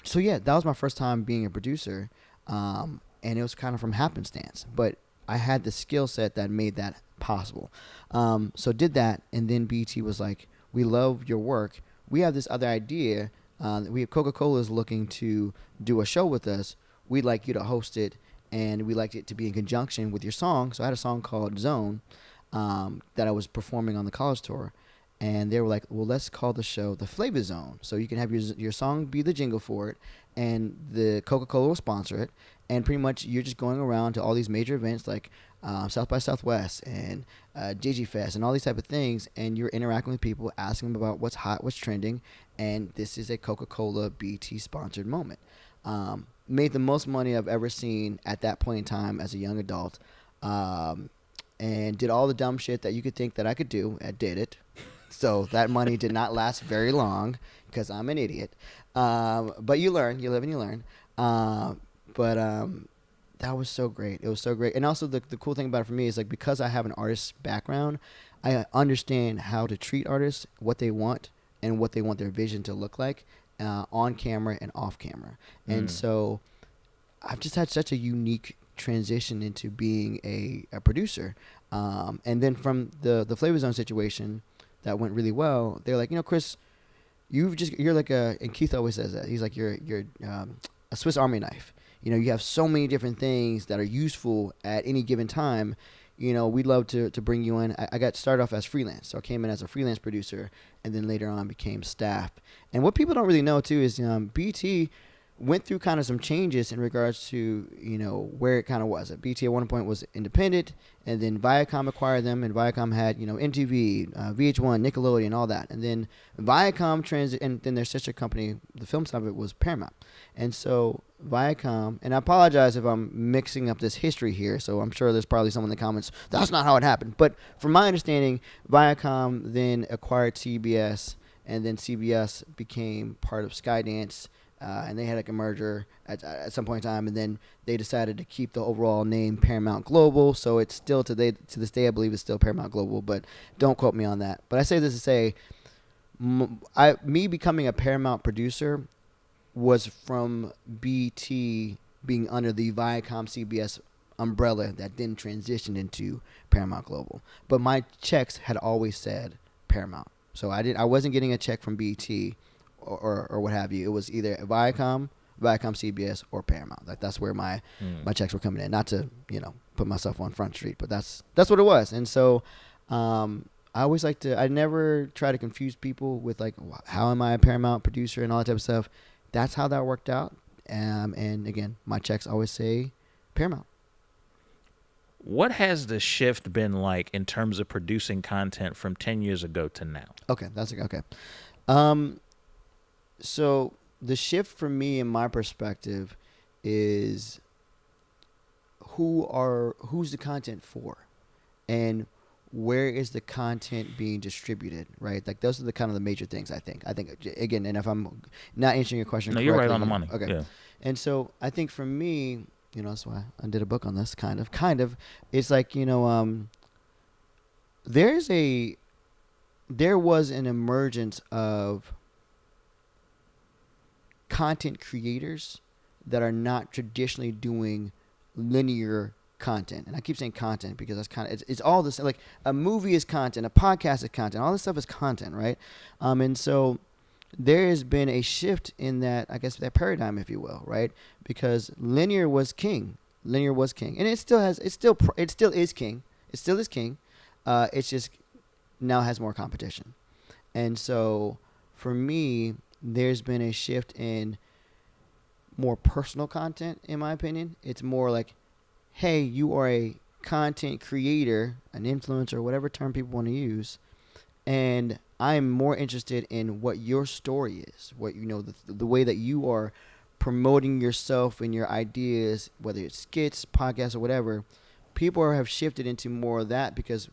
So yeah, that was my first time being a producer, and it was kind of from happenstance. But I had the skill set that made that possible. So did that, and then BET was like, "We love your work. We have this other idea. We have Coca-Cola is looking to do a show with us. We'd like you to host it, and we'd like it to be in conjunction with your song." So I had a song called Zone that I was performing on the college tour. And they were like, well, let's call the show the Flavor Zone. So you can have your song be the jingle for it, and the Coca-Cola will sponsor it. And pretty much you're just going around to all these major events like South by Southwest and DigiFest and all these type of things. And you're interacting with people, asking them about what's hot, what's trending. And this is a Coca-Cola BET sponsored moment. Made the most money I've ever seen at that point in time as a young adult. And did all the dumb shit that you could think that I could do. I did it. So that money did not last very long because I'm an idiot. But you learn. You live and you learn. But that was so great. It was so great. And also the cool thing about it for me is like because I have an artist background, I understand how to treat artists, what they want, and what they want their vision to look like on camera and off camera. And so I've just had such a unique transition into being a producer. And then from the Flavor Zone situation, that went really well. They're like, Chris, you're like and Keith always says that. He's like, you're a Swiss Army knife. You have so many different things that are useful at any given time. We'd love to bring you in. I got started off as freelance. So I came in as a freelance producer and then later on became staff. And what people don't really know too is BET went through kind of some changes in regards to, where it kind of was. BET at one point was independent, and then Viacom acquired them, and Viacom had, MTV, VH1, Nickelodeon, all that. And then Viacom and then their sister company, the film side of it, was Paramount. And so Viacom, and I apologize if I'm mixing up this history here, so I'm sure there's probably someone in the comments, that's not how it happened. But from my understanding, Viacom then acquired CBS, and then CBS became part of Skydance. And they had like a merger at some point in time, and then they decided to keep the overall name Paramount Global. So it's still to this day, I believe it's still Paramount Global, but don't quote me on that. But I say this to say, me becoming a Paramount producer was from BT being under the Viacom CBS umbrella that then transitioned into Paramount Global. But my checks had always said Paramount, so I wasn't getting a check from BT. Or what have you. It was either Viacom, CBS, or Paramount. Like that's where my checks were coming in. Not to put myself on Front Street, but that's what it was. And so I always like to. I never try to confuse people with like, how am I a Paramount producer and all that type of stuff. That's how that worked out. And again, my checks always say Paramount. What has the shift been like in terms of producing content from 10 years ago to now? Okay, that's okay. So the shift for me in my perspective is who's the content for, and where is the content being distributed, right? Like those are the kind of the major things I think again, and if I'm not answering your question correctly, you're right on the money. Okay. Yeah. And so I think for me, that's why I did a book on this kind of, it's like, there was an emergence of content creators that are not traditionally doing linear content. And I keep saying content because that's kind of, it's all this, like a movie is content, a podcast is content, all this stuff is content, right? And so there has been a shift in that, I guess, that paradigm, if you will, right? Because linear was king. And it still is king. It's just now has more competition. And so for me, there's been a shift in more personal content, in my opinion. It's more like, hey, you are a content creator, an influencer, whatever term people want to use, and I'm more interested in what your story is, what the way that you are promoting yourself and your ideas, whether it's skits, podcasts, or whatever. People have shifted into more of that because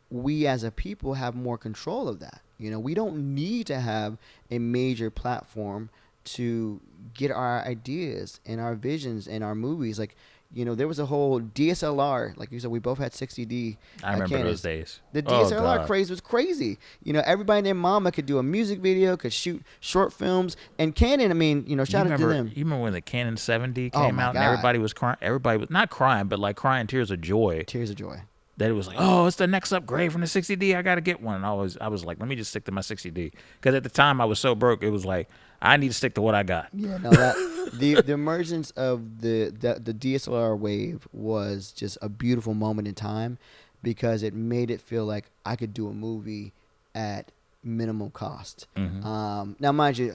we as a people have more control of that. We don't need to have a major platform to get our ideas and our visions and our movies. Like, there was a whole DSLR, like you said, we both had 60D. I remember those days. The DSLR craze was crazy. Everybody and their mama could do a music video, could shoot short films, and Canon, shout out to them. You remember when the Canon 7D came out and everybody was crying? Everybody was not crying, but like crying tears of joy. Tears of joy. That it was like, oh, it's the next upgrade from the 60D. I got to get one. And I was like, let me just stick to my 60D. Because at the time I was so broke, it was like, I need to stick to what I got. Yeah, no, the emergence of the DSLR wave was just a beautiful moment in time because it made it feel like I could do a movie at minimal cost. Mm-hmm. Now, mind you,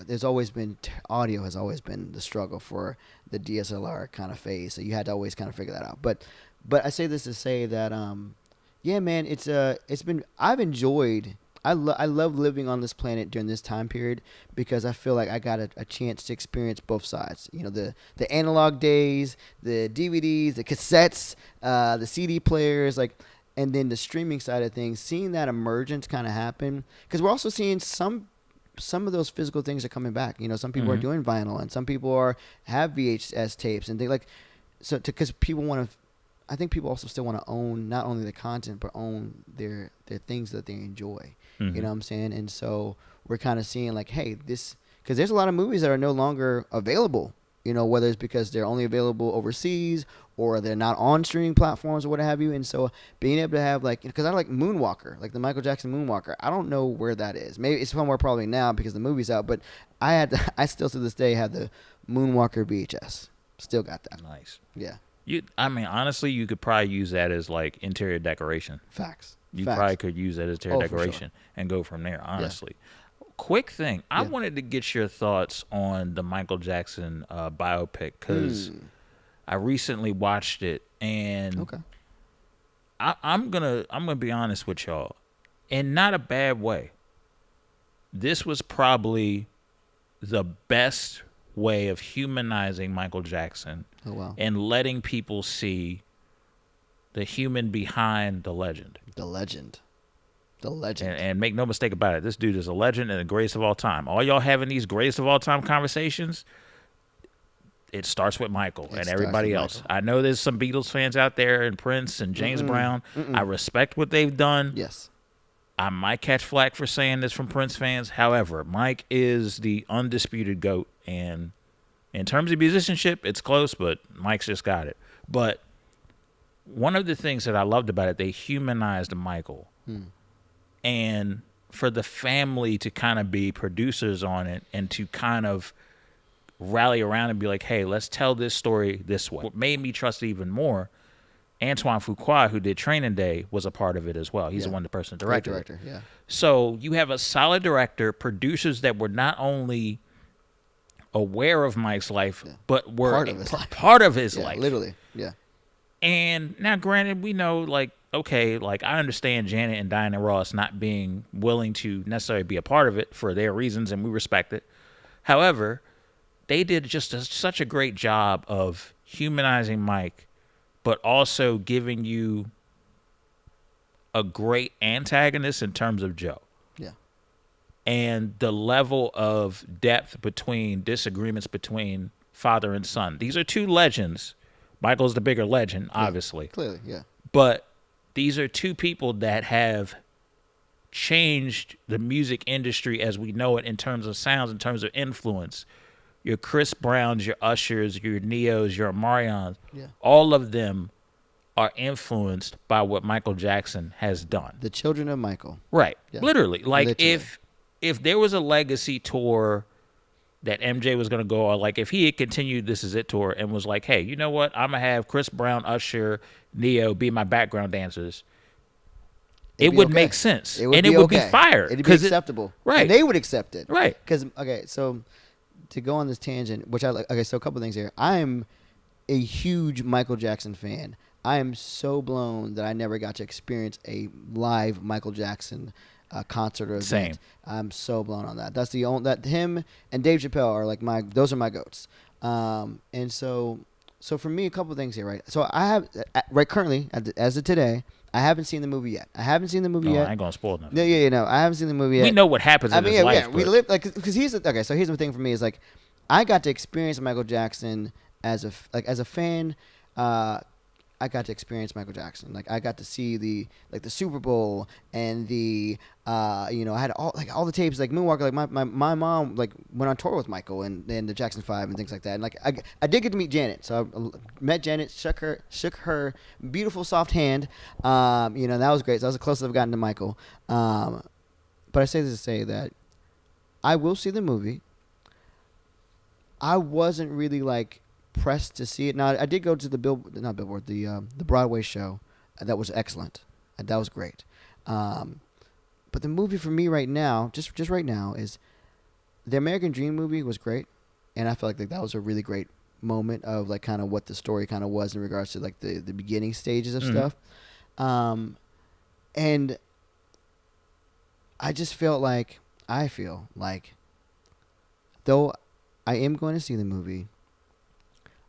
audio has always been the struggle for the DSLR kind of phase. So you had to always kind of figure that out. But I say this to say that, yeah, man, I've enjoyed. I love living on this planet during this time period because I feel like I got a chance to experience both sides. The analog days, the DVDs, the cassettes, the CD players, and then the streaming side of things. Seeing that emergence kind of happen because we're also seeing some of those physical things are coming back. Some people are doing vinyl and some people have VHS tapes and they because people want to. I think people also still want to own not only the content but own their things that they enjoy. Mm-hmm. You know what I'm saying? And so we're kind of seeing like, hey, because there's a lot of movies that are no longer available. Whether it's because they're only available overseas or they're not on streaming platforms or what have you. And so being able to have because I like Moonwalker, like the Michael Jackson Moonwalker. I don't know where that is. Maybe it's somewhere probably now because the movie's out. But I still to this day have the Moonwalker VHS. Still got that. Nice. Yeah. Honestly, you could probably use that as like interior decoration. Facts. You probably could use that as interior decoration and go from there, honestly. Yeah. Quick thing. I wanted to get your thoughts on the Michael Jackson biopic because I recently watched it and I'm gonna be honest with y'all, in not a bad way. This was probably the best way of humanizing Michael Jackson and letting people see the human behind the legend. The legend. And make no mistake about it, this dude is a legend and the greatest of all time. All y'all having these greatest of all time conversations, it starts with Michael and everybody else. I know there's some Beatles fans out there and Prince and James Brown. I respect what they've done. Yes. I might catch flack for saying this from Prince fans. However, Mike is the undisputed GOAT. And in terms of musicianship, it's close, but Mike's just got it. But one of the things that I loved about it, they humanized Michael. And for the family to kind of be producers on it and to kind of rally around and be like, hey, let's tell this story this way. What made me trust it even more Antoine Fuqua, who did Training Day, was a part of it as well. He's the person that directed Great director, yeah. So you have a solid director, producers that were not only aware of Mike's life, but were part of his life. Literally, yeah. And now, granted, we know, like, okay, like, I understand Janet and Diana Ross not being willing to necessarily be a part of it for their reasons, and we respect it. However, they did just such a great job of humanizing Mike, but also giving you a great antagonist in terms of Joe. Yeah. And the level of depth between disagreements between father and son. These are two legends. Michael's the bigger legend, obviously. Clearly, yeah. But these are two people that have changed the music industry as we know it in terms of sounds, in terms of influence. Your Chris Browns, your Ushers, your Neos, your Omarions, all of them are influenced by what Michael Jackson has done. The children of Michael. Right. Yeah. Literally. Like, if there was a legacy tour that MJ was going to go on, like if he had continued This Is It tour and was like, hey, you know what? I'm going to have Chris Brown, Usher, Neo be my background dancers. It would make sense. It would be fire. It'd be acceptable. Right. And they would accept it. Right. Because, okay, so to go on this tangent, which I like, okay, so a couple things here. I am a huge Michael Jackson fan. I am so blown that I never got to experience a live Michael Jackson concert or event. Same. I'm so blown on that. That's the only that him and Dave Chappelle are like those are my goats. And so for me, a couple of things here, right? So I have right currently as of today, I haven't seen the movie yet. I haven't seen the movie yet. I ain't gonna spoil nothing. No, I haven't seen the movie yet. We know what happens in his life. We live like because okay. So here's the thing for me is like I got to experience Michael Jackson as a fan. I got to experience Michael Jackson. Like I got to see the Super Bowl and the I had all the tapes like Moonwalker. Like my mom like went on tour with Michael and the Jackson 5 and things like that. And like I did get to meet Janet. So I met Janet, shook her beautiful soft hand. That was great. So that was the closest I've gotten to Michael. But I say this to say that I will see the movie. I wasn't really like pressed to see it. Now I did go to the the Broadway show. That was excellent. That was great. But the movie for me right now, just right now, is the American Dream movie was great, and I felt like that was a really great moment of like kind of what the story kind of was in regards to like the beginning stages of stuff. And I feel like though I am going to see the movie,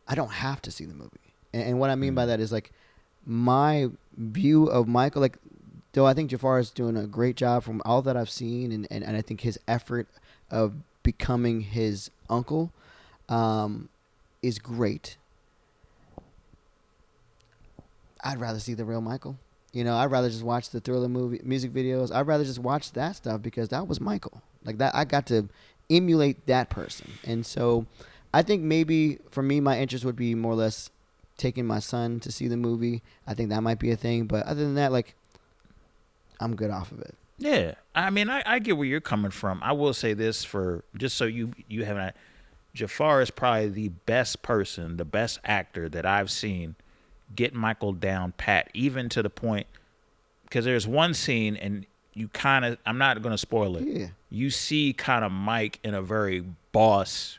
I don't have to see the movie. And what I mean by that is like my view of Michael, like though I think Jafar is doing a great job from all that I've seen and I think his effort of becoming his uncle is great. I'd rather see the real Michael. I'd rather just watch the Thriller music videos. I'd rather just watch that stuff because that was Michael. Like that, I got to emulate that person. And so I think maybe for me, my interest would be more or less taking my son to see the movie. I think that might be a thing. But other than that, like, I'm good off of it. Yeah. I mean, I get where you're coming from. I will say this for just so you have an Jafar is probably the best person, the best actor that I've seen get Michael down pat, even to the point, because there's one scene and you kind of, I'm not going to spoil it. Yeah. You see kind of Mike in a very boss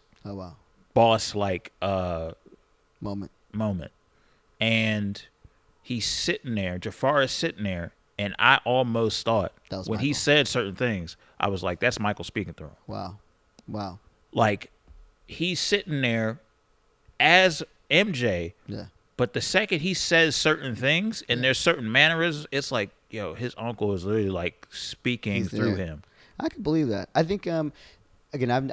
like moment. And he's sitting there, Jafar is sitting there, and I almost thought when Michael. he said certain things, I was like, that's Michael speaking through him. Wow. Like, he's sitting there as MJ, but the second he says certain things and there's certain mannerisms, it's like, yo, his uncle is literally like speaking through him. I can believe that. I think again,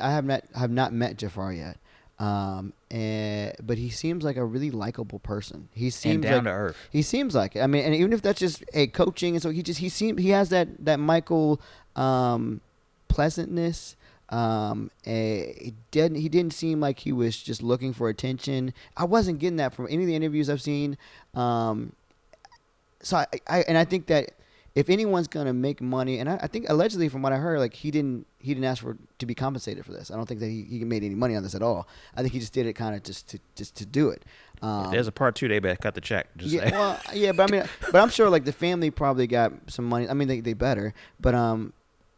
I have not met Jafar yet, but he seems like a really likable person. He seems down to earth. He seems like it. I mean, and even if that's just coaching, and so he has that Michael pleasantness. He didn't seem like he was just looking for attention. I wasn't getting that from any of the interviews I've seen. So I think that if anyone's gonna make money, and I think allegedly from what I heard, like he didn't ask for to be compensated for this. I don't think that he made any money on this at all. I think he just did it kind of just to do it. If there's a part 2, they better cut the check. Just yeah, well, yeah, but I mean, but I'm sure like the family probably got some money. I mean, they better, but and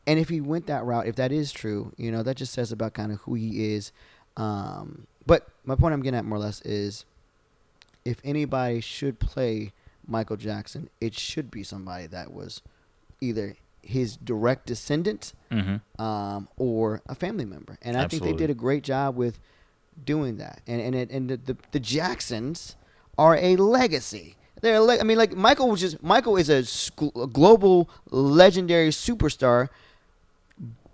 if he went that route, if that is true, you know, that just says about kind of who he is. But my point I'm getting at more or less is, if anybody should play Michael Jackson, it should be somebody that was either his direct descendant or a family member. And I think they did a great job with doing that. And the Jacksons are a legacy. I mean, like Michael is a global legendary superstar,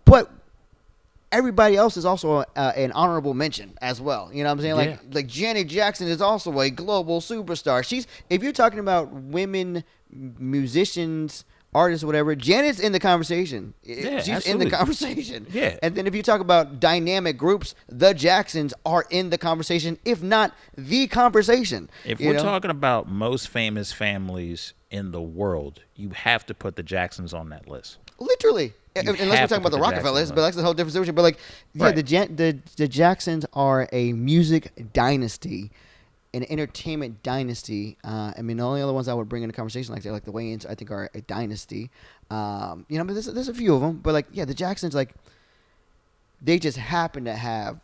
but everybody else is also an honorable mention as well. You know what I'm saying? Like Janet Jackson is also a global superstar. If you're talking about women musicians, artists, whatever, Janet's in the conversation. Yeah, She's absolutely. in the conversation. Yeah. And then if you talk about dynamic groups, the Jacksons are in the conversation, if not the conversation. If we're talking about most famous families in the world, you have to put the Jacksons on that list. Literally. Unless we're talking about the Rockefellers, but that's a whole different situation. But like, yeah, right. the Jacksons are a music dynasty, an entertainment dynasty. I mean, the only other ones I would bring into conversation like the Wayans, I think, are a dynasty. You know, but there's a few of them. But like, yeah, the Jacksons, like, they just happen to have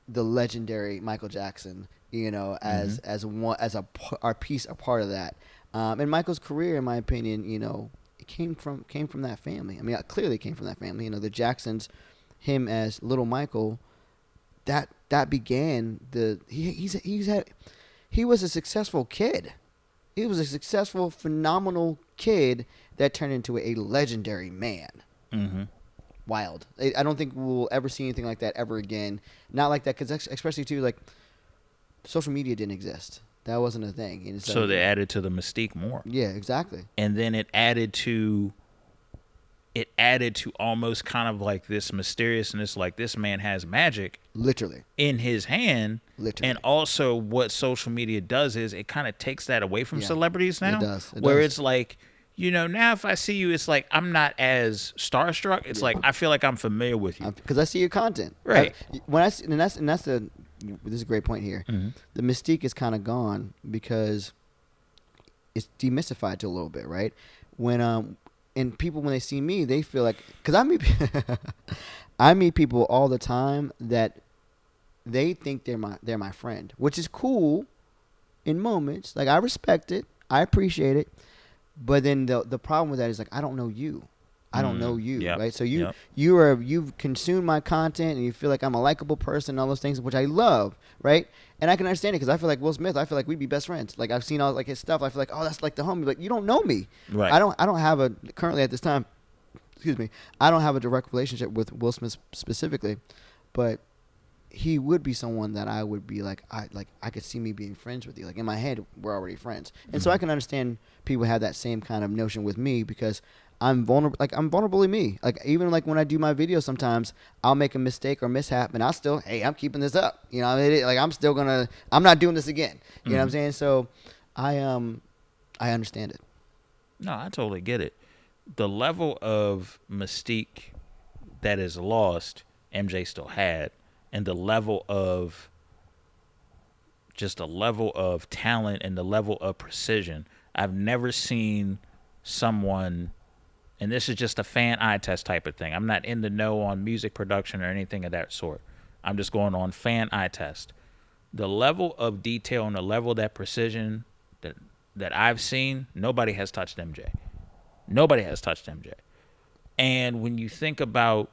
the legendary Michael Jackson, you know, as a part of that. And Michael's career, in my opinion, you know, it came from that family. I mean, it clearly came from that family. You know, the Jacksons, him as Little Michael, that began he was a successful kid. He was a successful, phenomenal kid that turned into a legendary man. Mm-hmm. Wild. I don't think we'll ever see anything like that ever again. Not like that, because especially too, like, social media didn't exist. That wasn't a thing. And so they added to the mystique more. Yeah, exactly. And then it added to almost kind of like this mysteriousness, like this man has magic literally in his hand. Literally. And also what social media does is it kind of takes that away from celebrities now. It does. It's like, you know, now if I see you, it's like I'm not as starstruck. It's like I feel like I'm familiar with you because I see your content. Right. This is a great point here. Mm-hmm. The mystique is kind of gone because it's demystified to a little bit, right? And people, when they see me, they feel like, because I meet people all the time that they think they're my friend, which is cool in moments. Like, I respect it, I appreciate it, but then the problem with that is, like, I don't know you. I don't know you, right? So you've consumed my content and you feel like I'm a likable person and all those things, which I love, right? And I can understand it because I feel like Will Smith. I feel like we'd be best friends. Like, I've seen all like his stuff. I feel like, oh, that's like the homie. Like, you don't know me, right? I don't have currently at this time. Excuse me. I don't have a direct relationship with Will Smith specifically, but he would be someone that I would be like I could see me being friends with you. Like, in my head, we're already friends, and so I can understand people have that same kind of notion with me because I'm vulnerable. Like, I'm vulnerably me. Like, even like when I do my videos, sometimes I'll make a mistake or mishap, and I'm keeping this up. You know, like, I'm not doing this again. You know what I'm saying? So, I understand it. No, I totally get it. The level of mystique that is lost, MJ still had, and the level of talent and the level of precision. I've never seen someone. And this is just a fan eye test type of thing. I'm not in the know on music production or anything of that sort. I'm just going on fan eye test. The level of detail and the level of that precision that I've seen, nobody has touched MJ. Nobody has touched MJ. And when you think about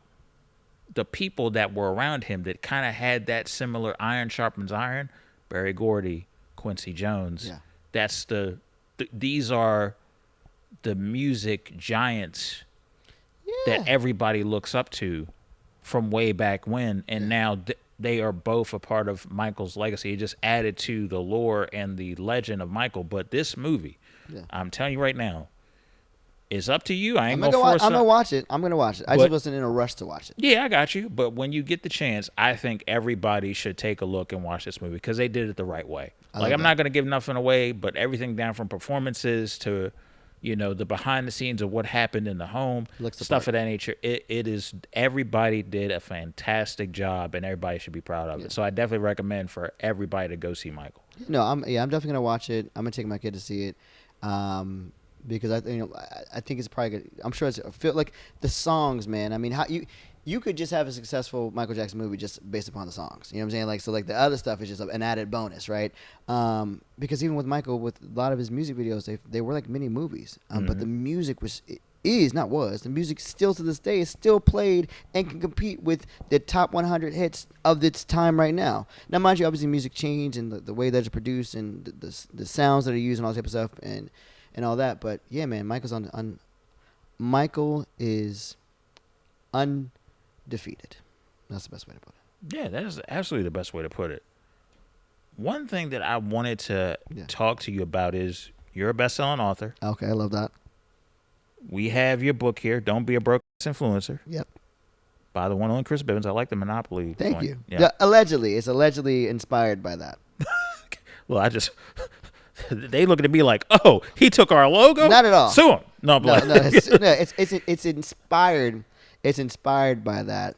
the people that were around him that kind of had that similar iron sharpens iron, Berry Gordy, Quincy Jones, these are the music giants that everybody looks up to from way back when, and now they are both a part of Michael's legacy. It just added to the lore and the legend of Michael. But this movie, I'm telling you right now, is up to you. I'm gonna watch it. I just wasn't in a rush to watch it. Yeah, I got you. But when you get the chance, I think everybody should take a look and watch this movie because they did it the right way. I'm not gonna give nothing away, but everything down from performances to the behind the scenes of what happened in the home, Looks the stuff part. of that nature. It is, everybody did a fantastic job, and everybody should be proud of it. So I definitely recommend for everybody to go see Michael. No, I'm definitely gonna watch it. I'm gonna take my kid to see it, because I think it's probably good. I'm sure it's feel like the songs, man. I mean, how you could just have a successful Michael Jackson movie just based upon the songs. You know what I'm saying? Like, so like the other stuff is just an added bonus, right? Because even with Michael, with a lot of his music videos, they were like mini movies. But the music the music still to this day is still played and can compete with the top 100 hits of its time right now. Now, mind you, obviously music changed and the way that it's produced and the sounds that are used and all that type of stuff and all that. But yeah, man, Michael is undefeated. That's the best way to put it. Yeah, that is absolutely the best way to put it. One thing that I wanted to talk to you about is you're a best-selling author. Okay, I love that. We have your book here, Don't Be a Broke Influencer. Yep. By the one on Chris Bivins. I like the Monopoly. Thank you. Yeah, allegedly. It's allegedly inspired by that. Well, they looking at me like, oh, he took our logo? Not at all. Sue him. No, it's inspired. It's inspired by that.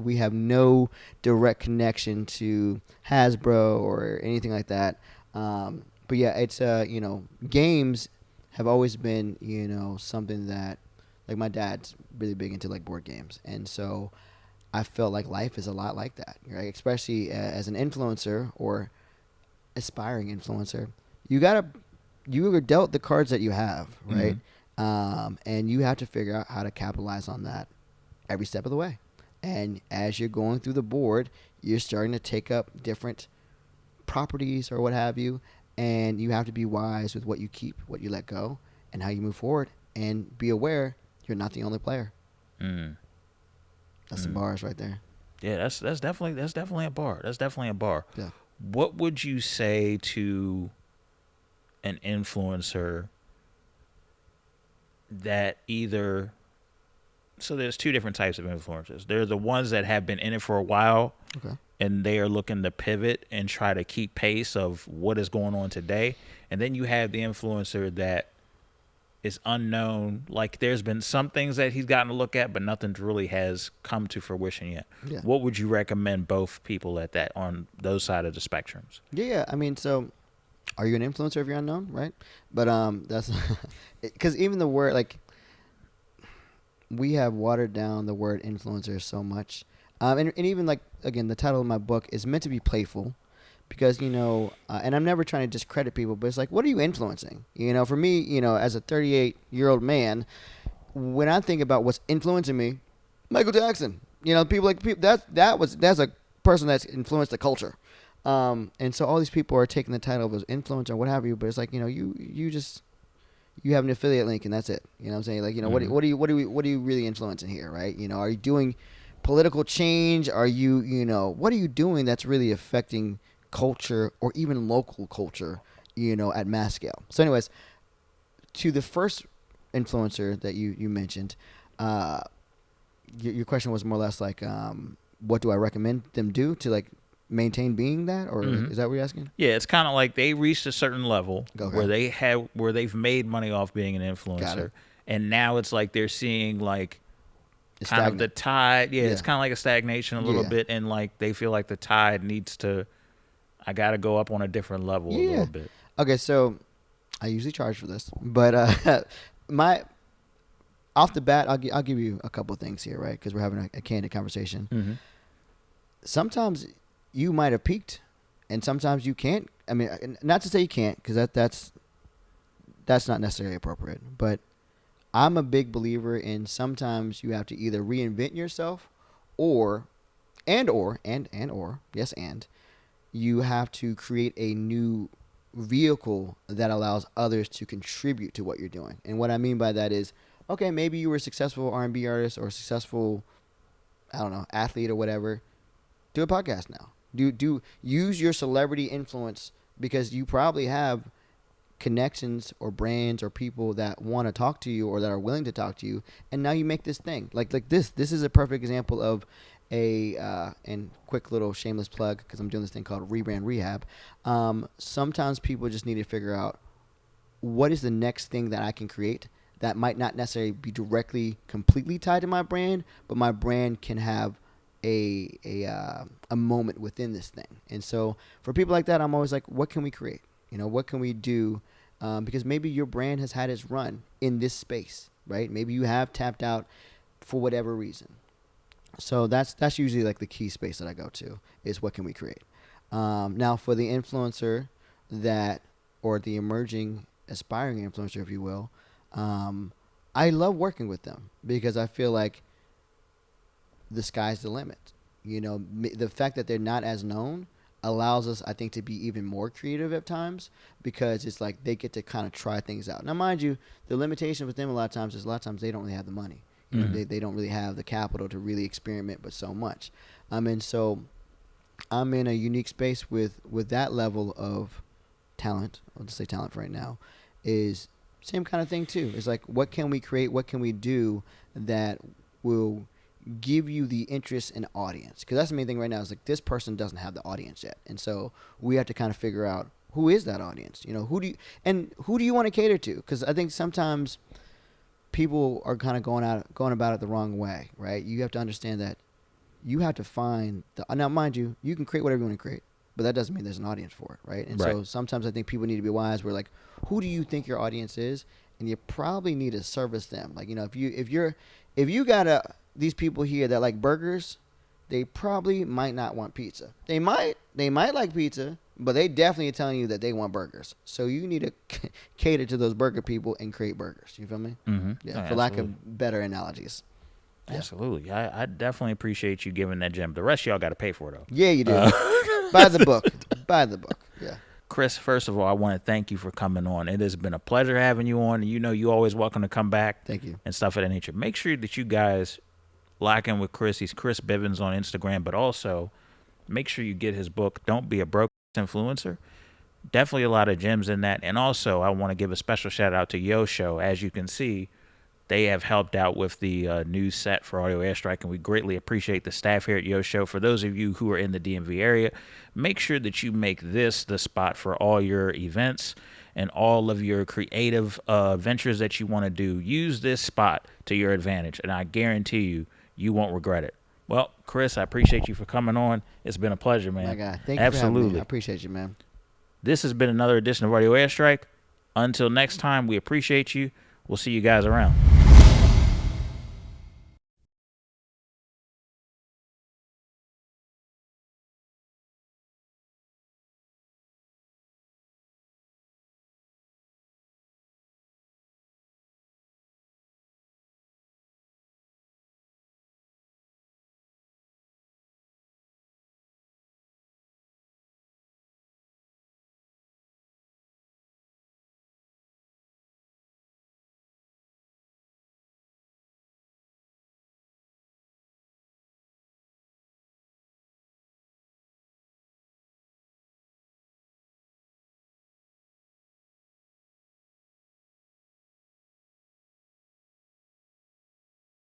We have no direct connection to Hasbro or anything like that. But yeah, it's games have always been something that, like, my dad's really big into like board games, and so I felt like life is a lot like that, right? Especially as an influencer or aspiring influencer, you were dealt the cards that you have, right? And you have to figure out how to capitalize on that every step of the way. And as you're going through the board, you're starting to take up different properties or what have you, and you have to be wise with what you keep, what you let go, and how you move forward, and be aware you're not the only player. That's some bars right there. Yeah, that's definitely a bar. That's definitely a bar. Yeah. What would you say to an influencer that either... So there's two different types of influencers. There are the ones that have been in it for a while, and they are looking to pivot and try to keep pace of what is going on today. And then you have the influencer that is unknown. Like, there's been some things that he's gotten to look at, but nothing really has come to fruition yet. Yeah. What would you recommend both people on those side of the spectrums? Yeah. I mean, so are you an influencer if you're unknown, right? But that's because even the word, like, we have watered down the word influencer so much. And even, like, again, the title of my book is meant to be playful because, and I'm never trying to discredit people, but it's like, what are you influencing? For me, as a 38-year-old man, when I think about what's influencing me, Michael Jackson, that's a person that's influenced the culture. And so all these people are taking the title of influencer or what have you, but it's like, you have an affiliate link and that's it. You know what I'm saying? Like, what are you really influencing here, right? Are you doing political change? Are you, what are you doing that's really affecting culture or even local culture, at mass scale? So anyways, to the first influencer that you mentioned, your question was more or less like, what do I recommend them do to, like, maintain being that, or is that what you're asking? Yeah, it's kind of like they reached a certain level where they've made money off being an influencer, and now it's like they're seeing like kind of the tide. Yeah, it's kind of like a stagnation a little bit, and like they feel like the tide needs to. I got to go up on a different level a little bit. Okay, so I usually charge for this, but off the bat, I'll give you a couple of things here, right? Because we're having a candid conversation. Sometimes you might have peaked, and sometimes you can't. I mean, not to say you can't, because that's not necessarily appropriate. But I'm a big believer in sometimes you have to either reinvent yourself, or you have to create a new vehicle that allows others to contribute to what you're doing. And what I mean by that is, okay, maybe you were a successful R&B artist or a successful, I don't know, athlete or whatever. Do a podcast now. Do use your celebrity influence, because you probably have connections or brands or people that want to talk to you or that are willing to talk to you, and now you make this thing like this is a perfect example of and quick little shameless plug, because I'm doing this thing called Rehab. Sometimes people just need to figure out what is the next thing that I can create that might not necessarily be directly completely tied to my brand, but my brand can have a moment within this thing. And so for people like that, I'm always like, what can we create? What can we do? Because maybe your brand has had its run in this space, right? Maybe you have tapped out for whatever reason. So that's usually like the key space that I go to is what can we create? Now for the influencer or the emerging aspiring influencer, if you will, I love working with them because I feel like the sky's the limit. The fact that they're not as known allows us, I think, to be even more creative at times because it's like they get to kind of try things out. Now, mind you, the limitation with them a lot of times is they don't really have the money. They don't really have the capital to really experiment with so much. And so I'm in a unique space with that level of talent. I'll just say talent for right now is same kind of thing too. It's like, what can we create? What can we do that will give you the interest and audience? Because that's the main thing right now is like this person doesn't have the audience yet. And so we have to kind of figure out who is that audience? Who do you want to cater to? Because I think sometimes people are kind of going about it the wrong way, right? You have to understand that you have to find now mind you, you can create whatever you want to create, but that doesn't mean there's an audience for it, right? And so sometimes I think people need to be wise. We're like, who do you think your audience is? And you probably need to service them. Like, if you got these people here that like burgers, they probably might not want pizza. They might like pizza, but they definitely are telling you that they want burgers. So you need to cater to those burger people and create burgers. You feel me? Mm-hmm. Yeah, for lack of better analogies. Absolutely. I definitely appreciate you giving that gem. The rest of y'all got to pay for it, though. Yeah, you do. Buy the book. Buy the book. Yeah. Chris, first of all, I want to thank you for coming on. It has been a pleasure having you on. You're always welcome to come back. Thank you. And stuff of that nature. Make sure that you guys lock in with Chris. He's Chris Bivins on Instagram, but also make sure you get his book, Don't Be a Broke Influencer. Definitely a lot of gems in that. And also, I want to give a special shout out to Yo Show. As you can see, they have helped out with the news set for Audio Airstrike, and we greatly appreciate the staff here at Yo Show. For those of you who are in the DMV area, make sure that you make this the spot for all your events and all of your creative ventures that you want to do. Use this spot to your advantage, and I guarantee you won't regret it. Well, Chris, I appreciate you for coming on. It's been a pleasure, man. My guy. Thank you for having me. I appreciate you, man. This has been another edition of Audio Airstrike. Until next time, we appreciate you. We'll see you guys around.